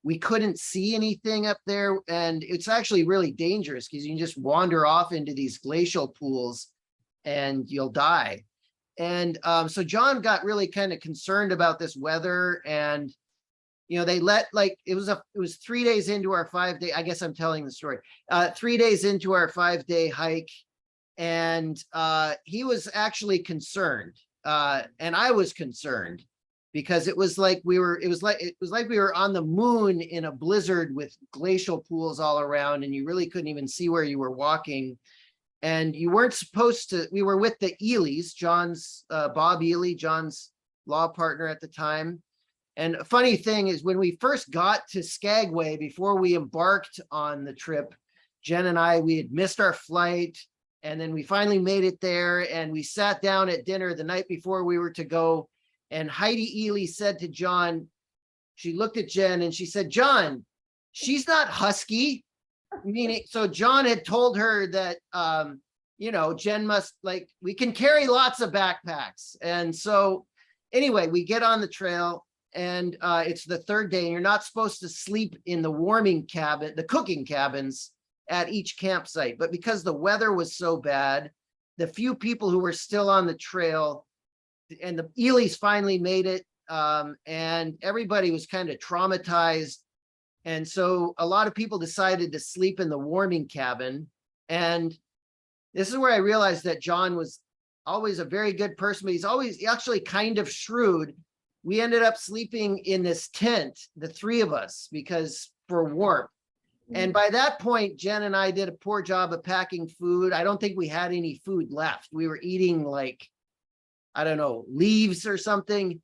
we couldn't see anything up there. And it's actually really dangerous because you can just wander off into these glacial pools and you'll die. And so John got really kind of concerned about this weather, and they let, like, it was 3 days into our 5-day, I guess I'm telling the story, 3 days into our 5-day hike. And he was actually concerned, and I was concerned, because it was like we were on the moon in a blizzard with glacial pools all around, and you really couldn't even see where you were walking. And you weren't supposed to, we were with the Elys, Bob Ely, John's law partner at the time. And a funny thing is, when we first got to Skagway, before we embarked on the trip, Jen and we had missed our flight. And then we finally made it there, and we sat down at dinner the night before we were to go. And Heidi Ely said to John, she looked at Jen and she said, "John, she's not husky." Meaning, so John had told her that, Jen must, like, we can carry lots of backpacks. And so anyway, we get on the trail, and it's the third day, and you're not supposed to sleep in the warming cabin, the cooking cabins at each campsite. But because the weather was so bad, the few people who were still on the trail, and the Elys finally made it, and everybody was kind of traumatized. And so a lot of people decided to sleep in the warming cabin. And this is where I realized that John was always a very good person, but he's actually kind of shrewd. We ended up sleeping in this tent, the three of us, because for warmth. And by that point, Jen and I did a poor job of packing food. I don't think we had any food left. We were eating, like, I don't know, leaves or something.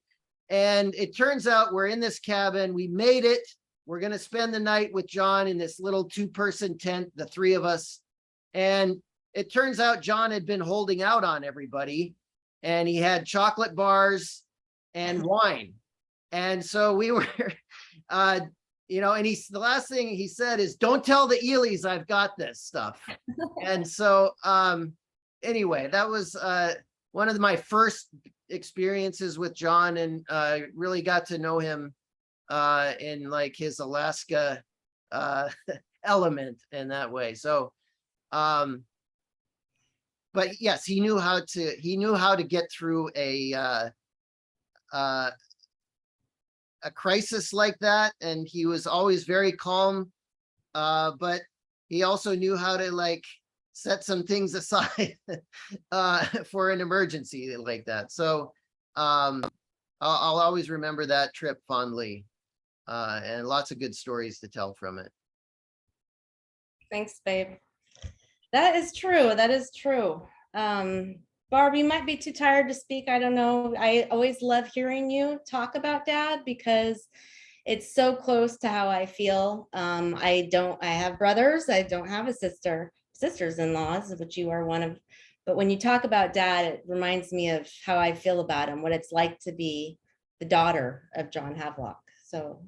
And it turns out we're in this cabin. We made it. We're going to spend the night with John in this little 2-person tent, the three of us. And it turns out John had been holding out on everybody, and he had chocolate bars and wine. And so we were, and the last thing he said is, "Don't tell the Elys I've got this stuff." And so anyway, that was one of my first experiences with John, and really got to know him in, like, his Alaska element in that way. So but yes, he knew how to get through a crisis like that, and he was always very calm, but he also knew how to, like, set some things aside for an emergency like that. So I'll always remember that trip fondly, and lots of good stories to tell from it. Thanks, babe. That is true. That is true. Barb, you might be too tired to speak. I don't know. I always love hearing you talk about Dad, because it's so close to how I feel. I have brothers. I don't have a sisters-in-laws, which you are one of. But when you talk about Dad, it reminds me of how I feel about him, what it's like to be the daughter of John Havelock. So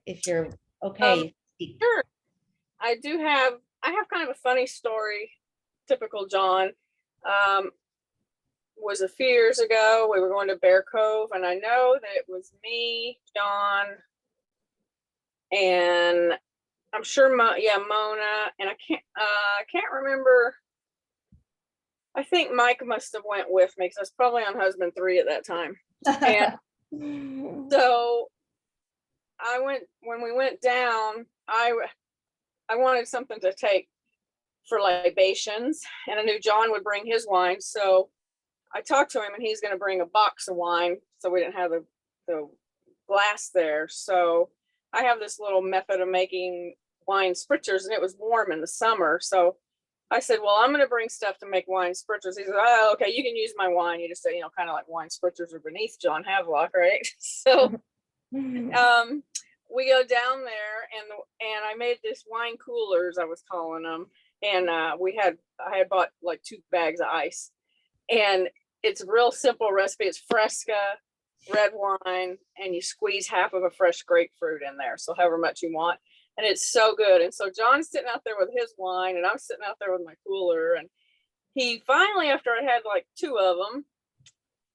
if you're okay. Sure. I have kind of a funny story, typical John. Was a few years ago, we were going to Bear Cove, and I know that it was me, John, and I'm sure Mona, and I can't remember. I think Mike must have went with me, because I was probably on husband 3 at that time. And so when we went down, I wanted something to take for libations, and I knew John would bring his wine. So I talked to him, and he's going to bring a box of wine, so we didn't have the glass there. So I have this little method of making wine spritzers, and it was warm in the summer. So I said, well, I'm going to bring stuff to make wine spritzers. He said, oh, okay, you can use my wine. You just say, kind of like wine spritzers are beneath John Havelock, right? So we go down there, and I made this wine coolers, I was calling them. And I had bought like 2 bags of ice, and it's a real simple recipe. It's Fresca, red wine, and you squeeze half of a fresh grapefruit in there. So however much you want. And it's so good. And so John's sitting out there with his wine, and I'm sitting out there with my cooler. And he finally, after I had like 2 of them,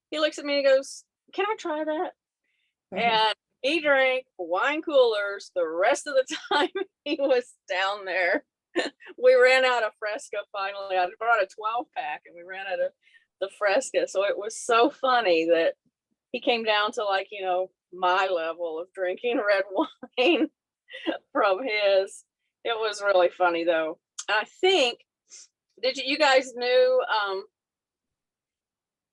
he looks at me and he goes, "Can I try that?" And He drank wine coolers the rest of the time he was down there. We ran out of Fresca finally. I brought a 12-pack and we ran out of the Fresca. So it was so funny that he came down to, like, you know, my level of drinking red wine from his. It was really funny though. I think, you guys knew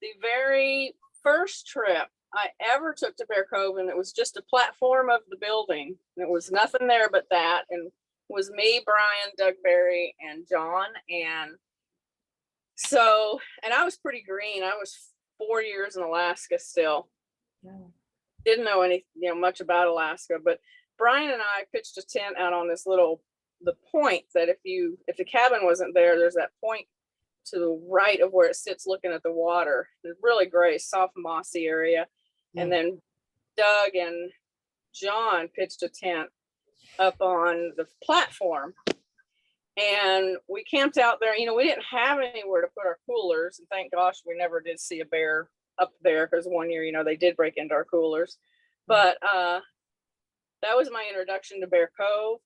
the very first trip I ever took to Bear Cove, and it was just a platform of the building. And it was nothing there but that. And it was me, Brian, Doug Berry, and John. And so, and I was pretty green. I was 4 years in Alaska still. Didn't know much about Alaska, but Brian and I pitched a tent out on this the point that if the cabin wasn't there, there's that point to the right of where it sits looking at the water. It's really great, soft mossy area. And then Doug and John pitched a tent up on the platform. And we camped out there. We didn't have anywhere to put our coolers. And thank gosh we never did see a bear up there, because one year, they did break into our coolers. But that was my introduction to Bear Cove.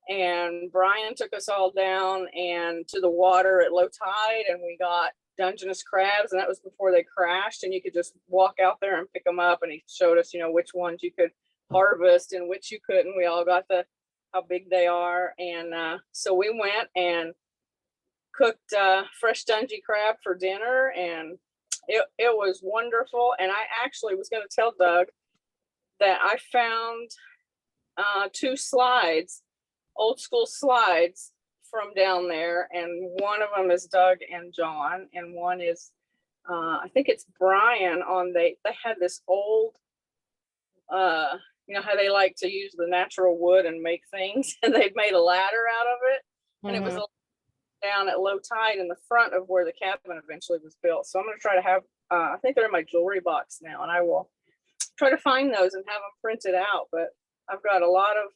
And Brian took us all down and to the water at low tide, and we got Dungeness crabs, and that was before they crashed, and you could just walk out there and pick them up, and he showed us which ones you could harvest and which you couldn't. We all got how big they are. And so we went and cooked fresh Dungeness crab for dinner, and it was wonderful. And I actually was going to tell Doug that I found 2 slides, old school slides from down there, and one of them is Doug and John, and one is I think it's Brian. They had this old how they like to use the natural wood and make things, and they'd made a ladder out of it, and it was down at low tide in the front of where the cabin eventually was built. So I'm going to try to have I think they're in my jewelry box now, and I will try to find those and have them printed out. But I've got a lot of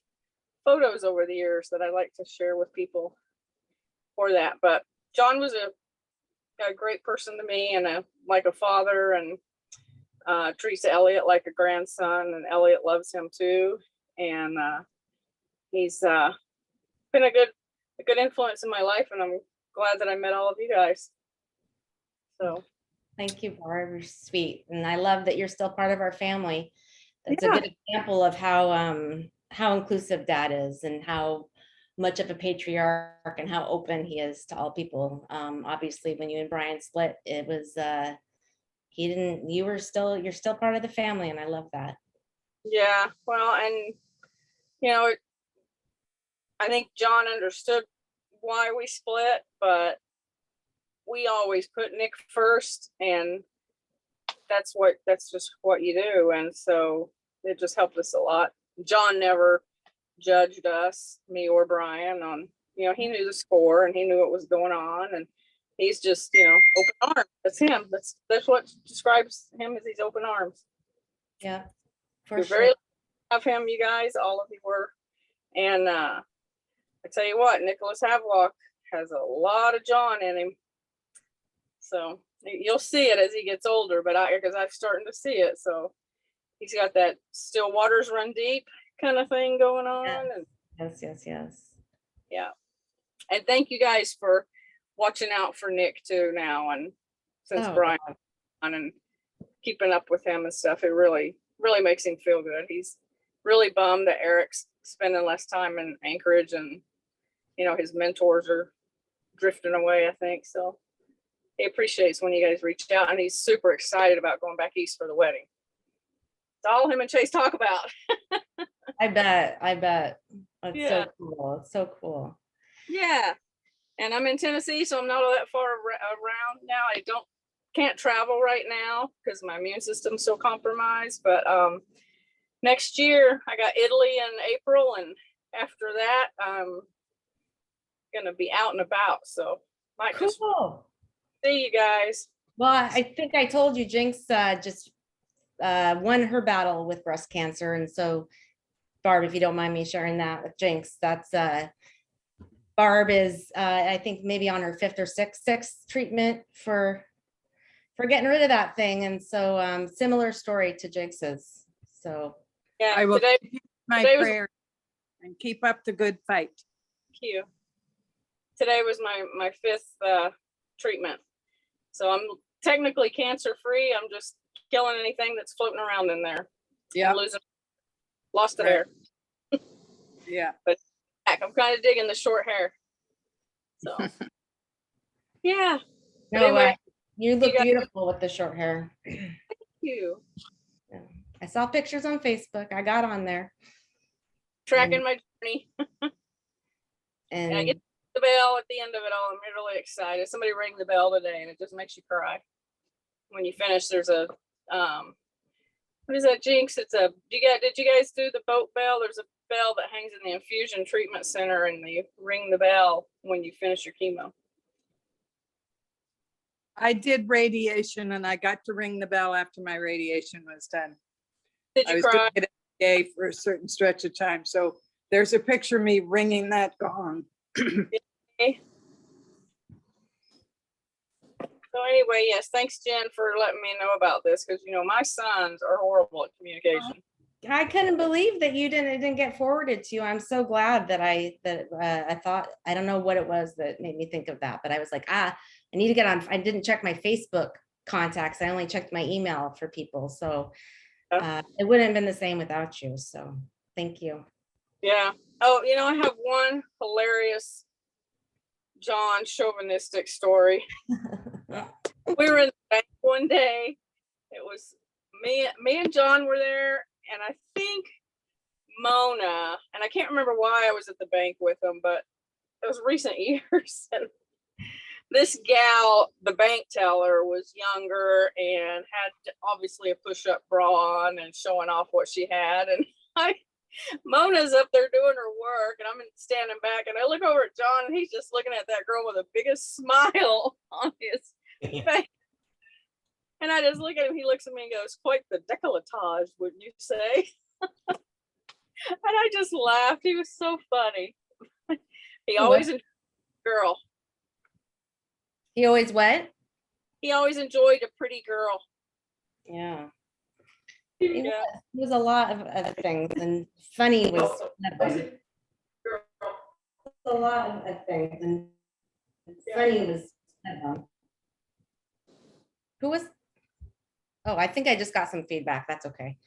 photos over the years that I like to share with people for that. But John was a great person to me, and like a father, and treats Elliot like a grandson, and Elliot loves him too. And he's been a good influence in my life, and I'm glad that I met all of you guys. So thank you, Barb. You're sweet, and I love that you're still part of our family. That's a good example of how inclusive Dad is, and how much of a patriarch, and how open he is to all people. Obviously, when you and Brian split, it was you're still part of the family, and I love that. Yeah, well, and I think John understood why we split, but we always put Nick first, and that's just what you do. And so it just helped us a lot. John never judged us, me or Brian, on, he knew the score, and he knew what was going on, and he's just, open arms. That's him. That's what describes him, as he's open arms. Yeah, You're very lucky to have him, you guys, all of you were. And I tell you what, Nicholas Havelock has a lot of John in him. So you'll see it as he gets older, but because I'm starting to see it. So he's got that still waters run deep kind of thing going on. Yes. And Yes. yeah. And thank you guys for watching out for Nick too now. And since Brian on and keeping up with him and stuff, it really, really makes him feel good. He's really bummed that Eric's spending less time in Anchorage, and his mentors are drifting away, I think. So he appreciates when you guys reached out, and he's super excited about going back east for the wedding. It's all him and Chase talk about. I bet. That's so cool. It's so cool. Yeah. And I'm in Tennessee, so I'm not all that far around now. I can't travel right now because my immune system's so compromised. But next year I got Italy in April, and after that I'm gonna be out and about. So might just see you guys. Well, I think I told you Jinx just won her battle with breast cancer, and so Barb, if you don't mind me sharing that with Jinx, that's Barb is I think maybe on her 5th or 6th treatment for getting rid of that thing, and so similar story to Jinx's. So Yeah, I will today, keep my today was prayer and keep up the good fight. you. Today was my fifth treatment. So I'm technically cancer free. I'm just killing anything that's floating around in there. Yeah. Lost the Right. hair. Yeah. But heck, I'm kind of digging the short hair. So yeah. But No, anyway, you look guys- beautiful with the short hair. Thank you. Yeah. I saw pictures on Facebook. I got on there. Tracking my journey. And I And get the bell at the end of it all. I'm really excited. Somebody rang the bell today and it just makes you cry. When you finish, there's a what is that, Jinx? It's a did you guys do the boat bell? There's a bell that hangs in the infusion treatment center and you ring the bell when you finish your chemo. I did radiation and I got to ring the bell after my radiation was done. Did I you was cry? doing it every day for a certain stretch of time. So there's a picture of me ringing that gong. Okay. So anyway, yes, thanks Jen for letting me know about this because you know my sons are horrible at communication. I couldn't believe that it didn't get forwarded to you. I'm so glad that I thought, I don't know what it was that made me think of that, but I was like, I need to get on. I didn't check my Facebook contacts. I only checked my email for people. So it wouldn't have been the same without you. So thank you. Yeah. Oh, you know, I have one hilarious John chauvinistic story. We were in the bank one day. It was me and John were there, and I think Mona, and I can't remember why I was at the bank with them, but it was recent years. And this gal, the bank teller, was younger and had obviously a push-up bra on and showing off what she had. And Mona's up there doing her work, and I'm standing back, and I look over at John, and he's just looking at that girl with the biggest smile on his face. And I just look at him, he looks at me and goes, quite the décolletage, wouldn't you say? And I just laughed. He was so funny. He always enjoyed a girl. He always what? He always enjoyed a pretty girl. Yeah. Yeah. It was a lot of things, and funny was a lot of things, and funny was who was? Oh, I think I just got some feedback. That's okay.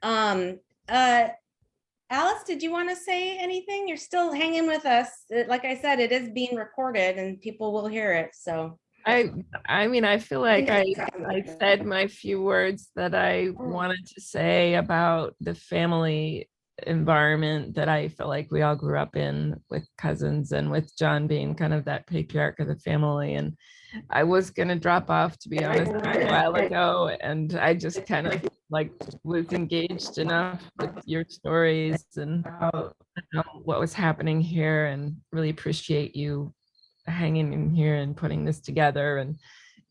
Alice, did you want to say anything? You're still hanging with us. Like I said, it is being recorded and people will hear it. So I mean, I feel like I said my few words that I wanted to say about the family environment that I feel like we all grew up in with cousins, and with John being kind of that patriarch of the family. And I was going to drop off, to be honest, a while ago, and I just kind of like was engaged enough with your stories and what was happening here, and really appreciate you hanging in here and putting this together and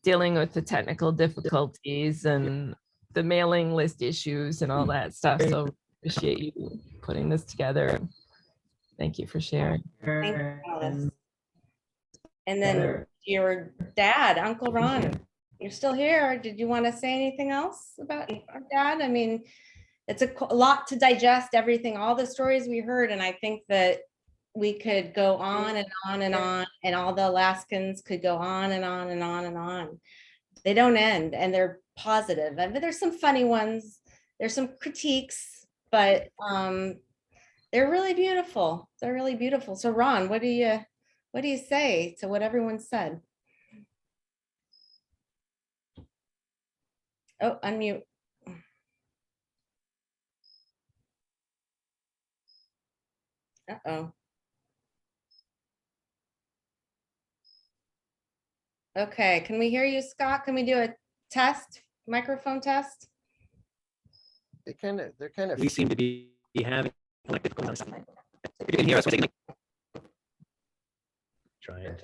dealing with the technical difficulties and the mailing list issues and all that stuff. So appreciate you putting this together. Thank you for sharing. thank you, Alice. And then your dad, Uncle Ron, you're still here. Did you want to say anything else about our dad? I mean, it's a lot to digest, everything, all the stories we heard. And I think that we could go on and on and on, and all the Alaskans could go on and on and on and on. They don't end, and they're positive. I mean, there's some funny ones, there's some critiques, but they're really beautiful. They're really beautiful. So Ron, what do you say to what everyone said? Oh, unmute. Uh-oh. Okay, can we hear you, Scott? Can we do a test, microphone test? They're kind of. We seem to be having like difficulty. If you can hear us, we'll take a try it.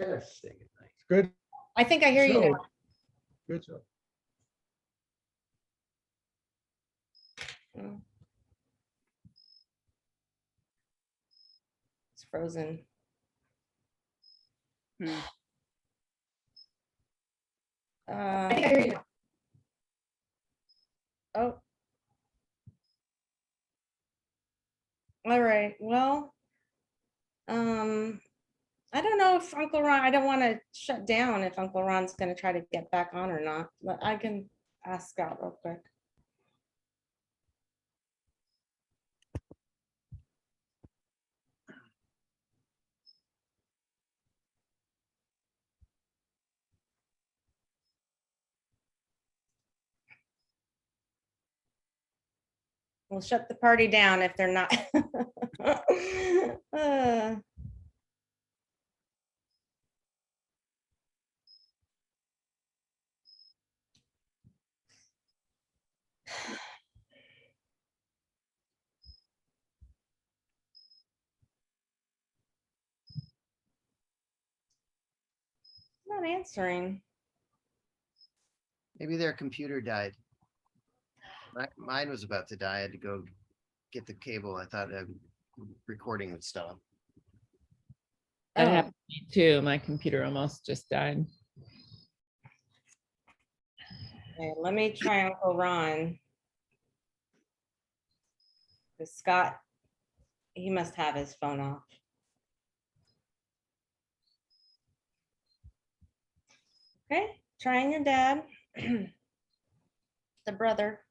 Good. I think I hear you now. Good job. It's frozen. I think I hear you. Oh. All right, well, I don't know if Uncle Ron, I don't want to shut down if Uncle Ron's gonna try to get back on or not, but I can ask Scott real quick. We'll shut the party down if they're not. Not answering. Maybe their computer died. Mine was about to die. I had to go get the cable. I thought recording would stop. That Oh. happened to me too. My computer almost just died. Okay, let me try Uncle Ron. 'Cause Scott, he must have his phone off. Okay, trying your dad. The brother.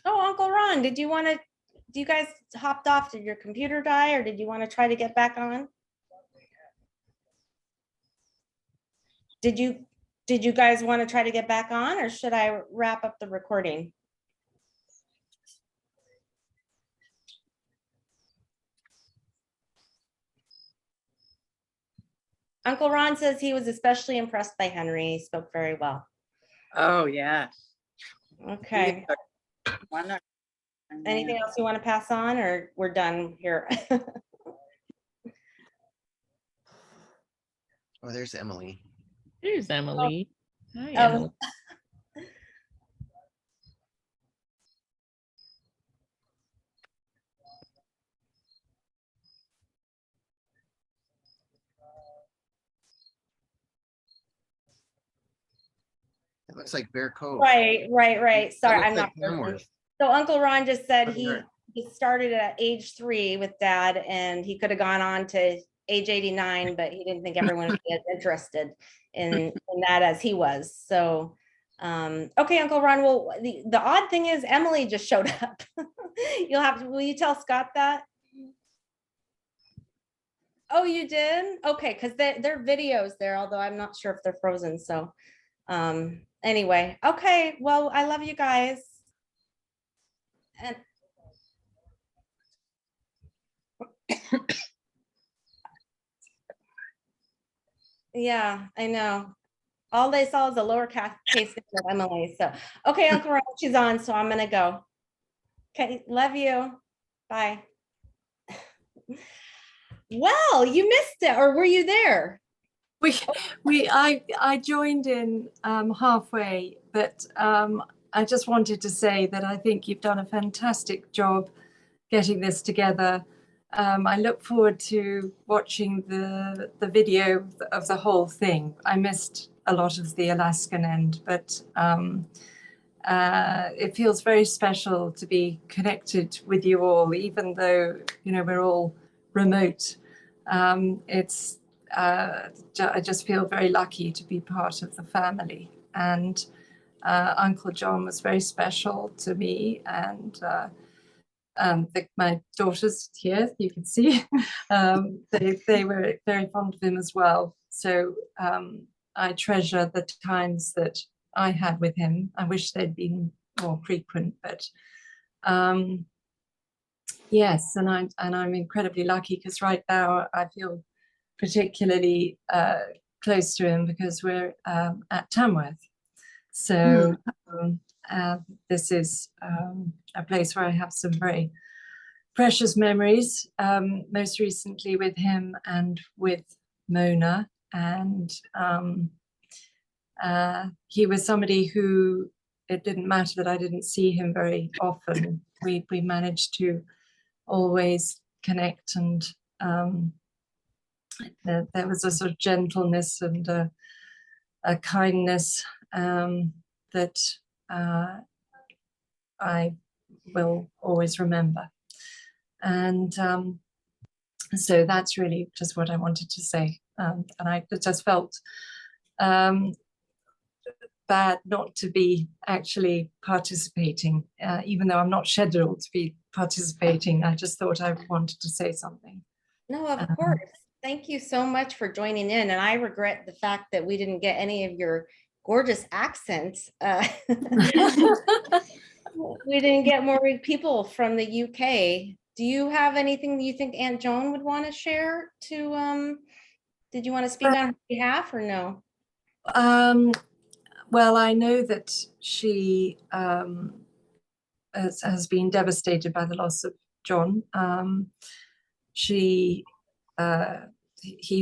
Oh, Uncle Ron, did you want to, do you guys hopped off? Did your computer die or did you want to try to get back on? Did you guys want to try to get back on or should I wrap up the recording? Uncle Ron says he was especially impressed by Henry. He spoke very well. Oh, yeah. Okay. Why not? Anything else you want to pass on or we're done here? Oh, there's Emily. There's Emily. Hi, Oh. Emily. It looks like Bear Cove. Right. Sorry, looks I'm not. like Tamworth. So Uncle Ron just said Over he there. started at age 3 with dad and he could have gone on to age 89, but he didn't think everyone would be as interested in that as he was. So, okay, Uncle Ron, well, the odd thing is Emily just showed up. Will you tell Scott that? Oh, you did? Okay, because their videos there, although I'm not sure if they're frozen. So anyway, okay, well, I love you guys. And yeah, I know. All they saw is a lower case of Emily. So, okay, Uncle Ron, she's on, so I'm gonna go. Okay, love you. Bye. Well, you missed it, or were you there? I joined in halfway, but I just wanted to say that I think you've done a fantastic job getting this together. I look forward to watching the video of the whole thing. I missed a lot of the Alaskan end, but it feels very special to be connected with you all, even though, you know, we're all remote. I just feel very lucky to be part of the family. And Uncle John was very special to me, and my daughters here, you can see, they were very fond of him as well. So I treasure the times that I had with him. I wish they'd been more frequent, but yes, and I'm incredibly lucky because right now I feel particularly close to him because we're at Tamworth. So this is a place where I have some very precious memories, most recently with him and with Mona. And he was somebody who, it didn't matter that I didn't see him very often. We managed to always connect, and there was a sort of gentleness and a kindness that I will always remember. And so that's really just what I wanted to say. And I just felt bad not to be actually participating, even though I'm not scheduled to be participating. I just thought I wanted to say something. No, of course. Thank you so much for joining in. And I regret the fact that we didn't get any of your gorgeous accents. We didn't get more people from the UK. Do you have anything that you think Aunt Joan would want to share to, did you want to speak on her behalf or no? Well, I know that she has been devastated by the loss of John. He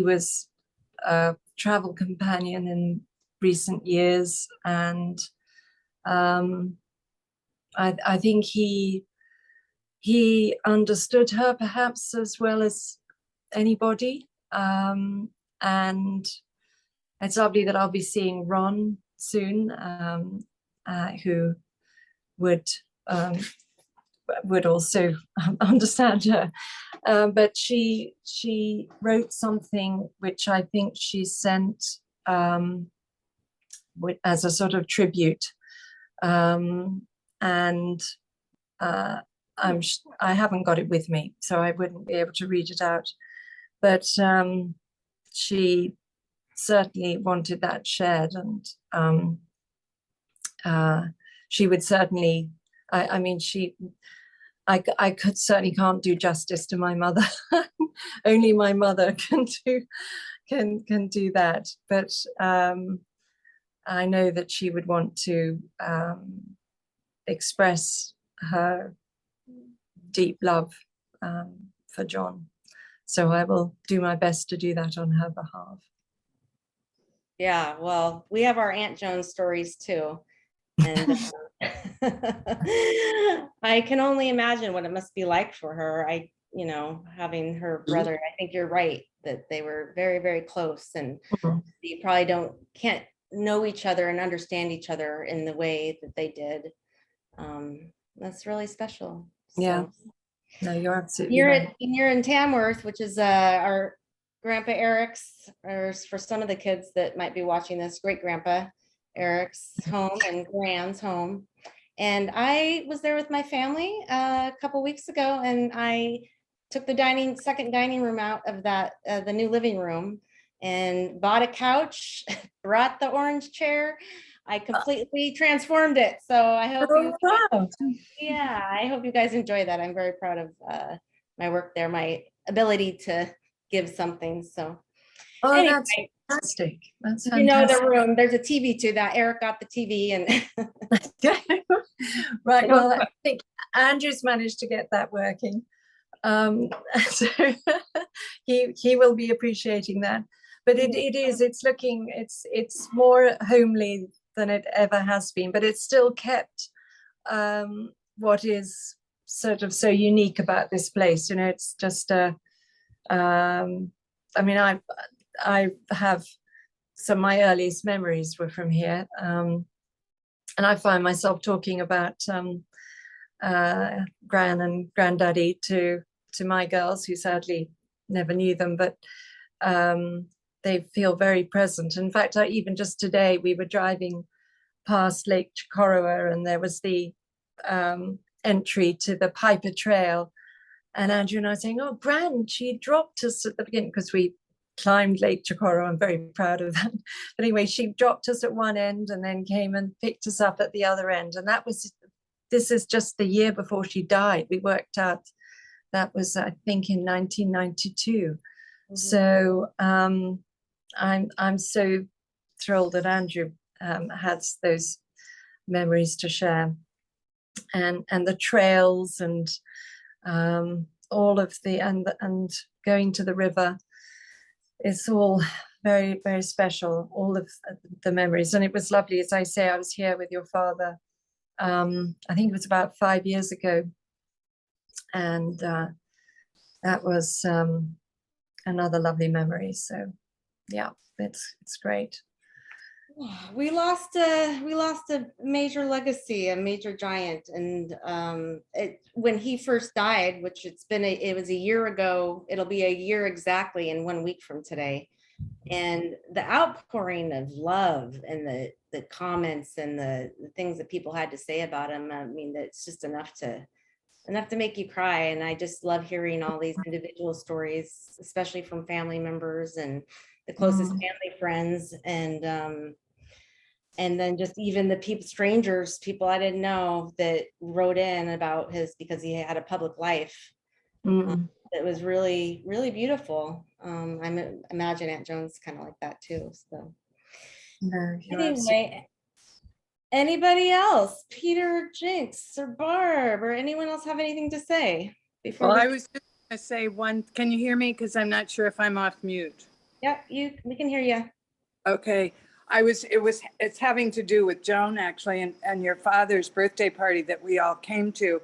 was a travel companion in recent years, and I think he understood her perhaps as well as anybody. And it's lovely that I'll be seeing Ron soon, who would also understand her. But she wrote something which I think she sent as a sort of tribute. And I haven't got it with me, so I wouldn't be able to read it out. But she certainly wanted that shared, and she would certainly, I mean, I could certainly can't do justice to my mother. Only my mother can do that. But I know that she would want to express her deep love for John. So I will do my best to do that on her behalf. Yeah, well, we have our Aunt Joan stories too. And I can only imagine what it must be like for her. Having her brother, I think you're right, that they were very, very close, and you probably can't know each other and understand each other in the way that they did. That's really special. Yeah. No, you're absolutely You're right. in Tamworth, which is our Grandpa Eric's, or for some of the kids that might be watching this, great Grandpa Eric's home and Gran's home. And I was there with my family a couple weeks ago, and I took the second dining room out of the new living room, and bought a couch, brought the orange chair. I completely transformed it. So I hope I hope you guys enjoy that. I'm very proud of my work there, my ability to give something. So anyway, that's fantastic. That's fantastic. You know the room. There's a TV too. That Eric got the TV and right. Well, I think Andrew's managed to get that working. So he will be appreciating that. But it's more homely than it ever has been, but it's still kept what is sort of so unique about this place. It's just I mean, I have my earliest memories were from here, and I find myself talking about Gran and Granddaddy to my girls, who sadly never knew them, but they feel very present. In fact, even just today we were driving past Lake Chicorowa, and there was the entry to the Piper Trail, and Andrew and I were saying, "Oh, Gran, she dropped us at the beginning," because we climbed Lake Chicorowa. I'm very proud of that. But anyway, she dropped us at one end and then came and picked us up at the other end. And this is just the year before she died. We worked out that was, I think, in 1992. Mm-hmm. So I'm so thrilled that Andrew has those memories to share, and the trails, and all of and going to the river. It's all very, very special, all of the memories. And it was lovely. As I say, I was here with your father, I think it was about 5 years ago. And that was another lovely memory. So yeah, it's great. We lost a major legacy, a major giant, and when he first died, which it was a year ago. It'll be a year exactly in 1 week from today, and the outpouring of love and the comments and the things that people had to say about him. I mean, it's just enough to make you cry. And I just love hearing all these individual stories, especially from family members and the closest family friends, and then just even the people I didn't know that wrote in about because he had a public life. It was really, really beautiful. I imagine Aunt Joan's kind of like that too. So anyway, anybody else? Peter, Jinx, or Barb, or anyone else have anything to say before? Well, I was just gonna say one, can you hear me? Because I'm not sure if I'm off mute. Yep, we can hear you. Okay, it's having to do with Joan actually, and your father's birthday party that we all came to.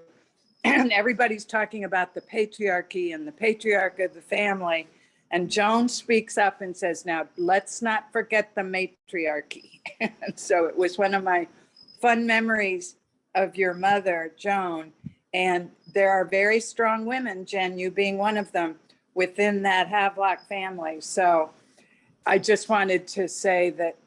And everybody's talking about the patriarchy and the patriarch of the family. And Joan speaks up and says, now let's not forget the matriarchy. And so it was one of my fun memories of your mother, Joan. And there are very strong women, Jen, you being one of them, within that Havelock family. So I just wanted to say that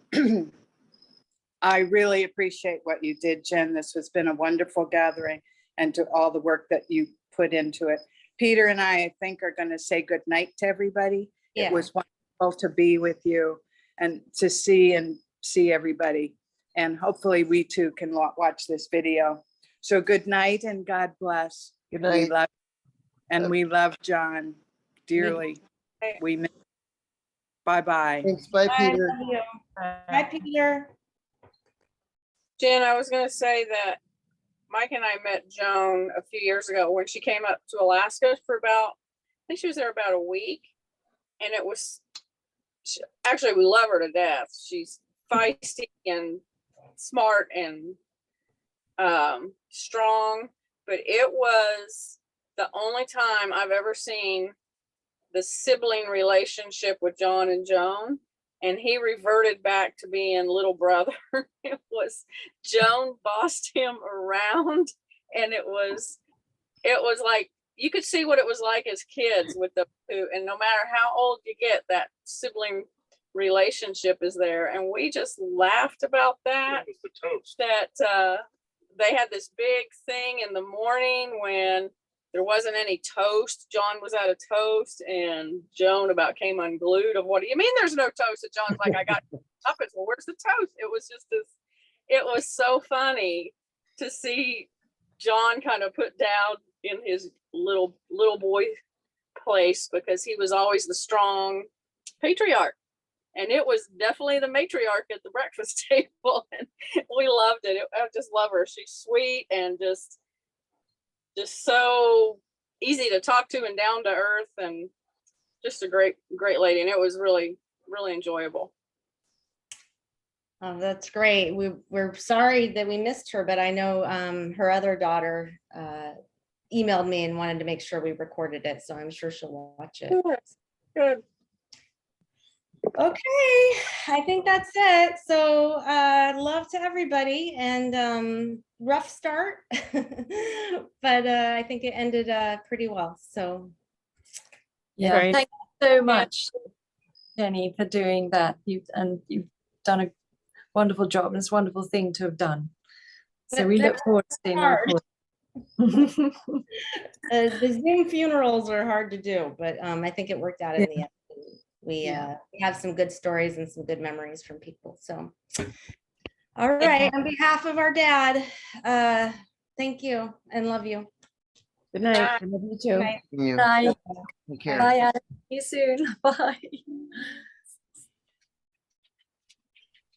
I really appreciate what you did, Jen. This has been a wonderful gathering, and to all the work that you put into it. Peter and I think, are going to say good night to everybody. Yeah. It was wonderful to be with you and to see everybody. And hopefully we too can watch this video. So good night and God bless. Good night. We love John dearly. We miss. Bye-bye. Thanks. Bye, Bye, Peter. love you. Bye, Peter. Jen, I was gonna say that Mike and I met Joan a few years ago when she came up to Alaska for I think she was there about a week. And actually, we love her to death. She's feisty and smart and strong, but it was the only time I've ever seen the sibling relationship with John and Joan, and he reverted back to being little brother. It was Joan bossed him around, and it was like you could see what it was like as kids with the two, and no matter how old you get, that sibling relationship is there. And we just laughed about that. It was the toast. That they had this big thing in the morning when there wasn't any toast. John was out of toast, and Joan about came unglued of, what do you mean there's no toast? And John's like, I got muffins. Well, where's the toast? It was just it was so funny to see John kind of put down in his little boy place, because he was always the strong patriarch. And it was definitely the matriarch at the breakfast table. And we loved it. I just love her. She's sweet and just so easy to talk to and down to earth, and just a great lady. And it was really, really enjoyable. Oh, that's great. We're sorry that we missed her, but I know her other daughter emailed me and wanted to make sure we recorded it, so I'm sure she'll watch it. Good. Okay, I think that's it. So love to everybody, and rough start, but I think it ended pretty well. So yeah, thank you so much, Jenny, for doing that. You've done a wonderful job, and it's a wonderful thing to have done. So we look forward to seeing the report. The Zoom funerals are hard to do, but I think it worked out in the end. We have some good stories and some good memories from people. So, all right, on behalf of our dad, thank you and love you. Good night. I love you too. Good night. You. Bye. Take care. Bye. See you soon. Bye.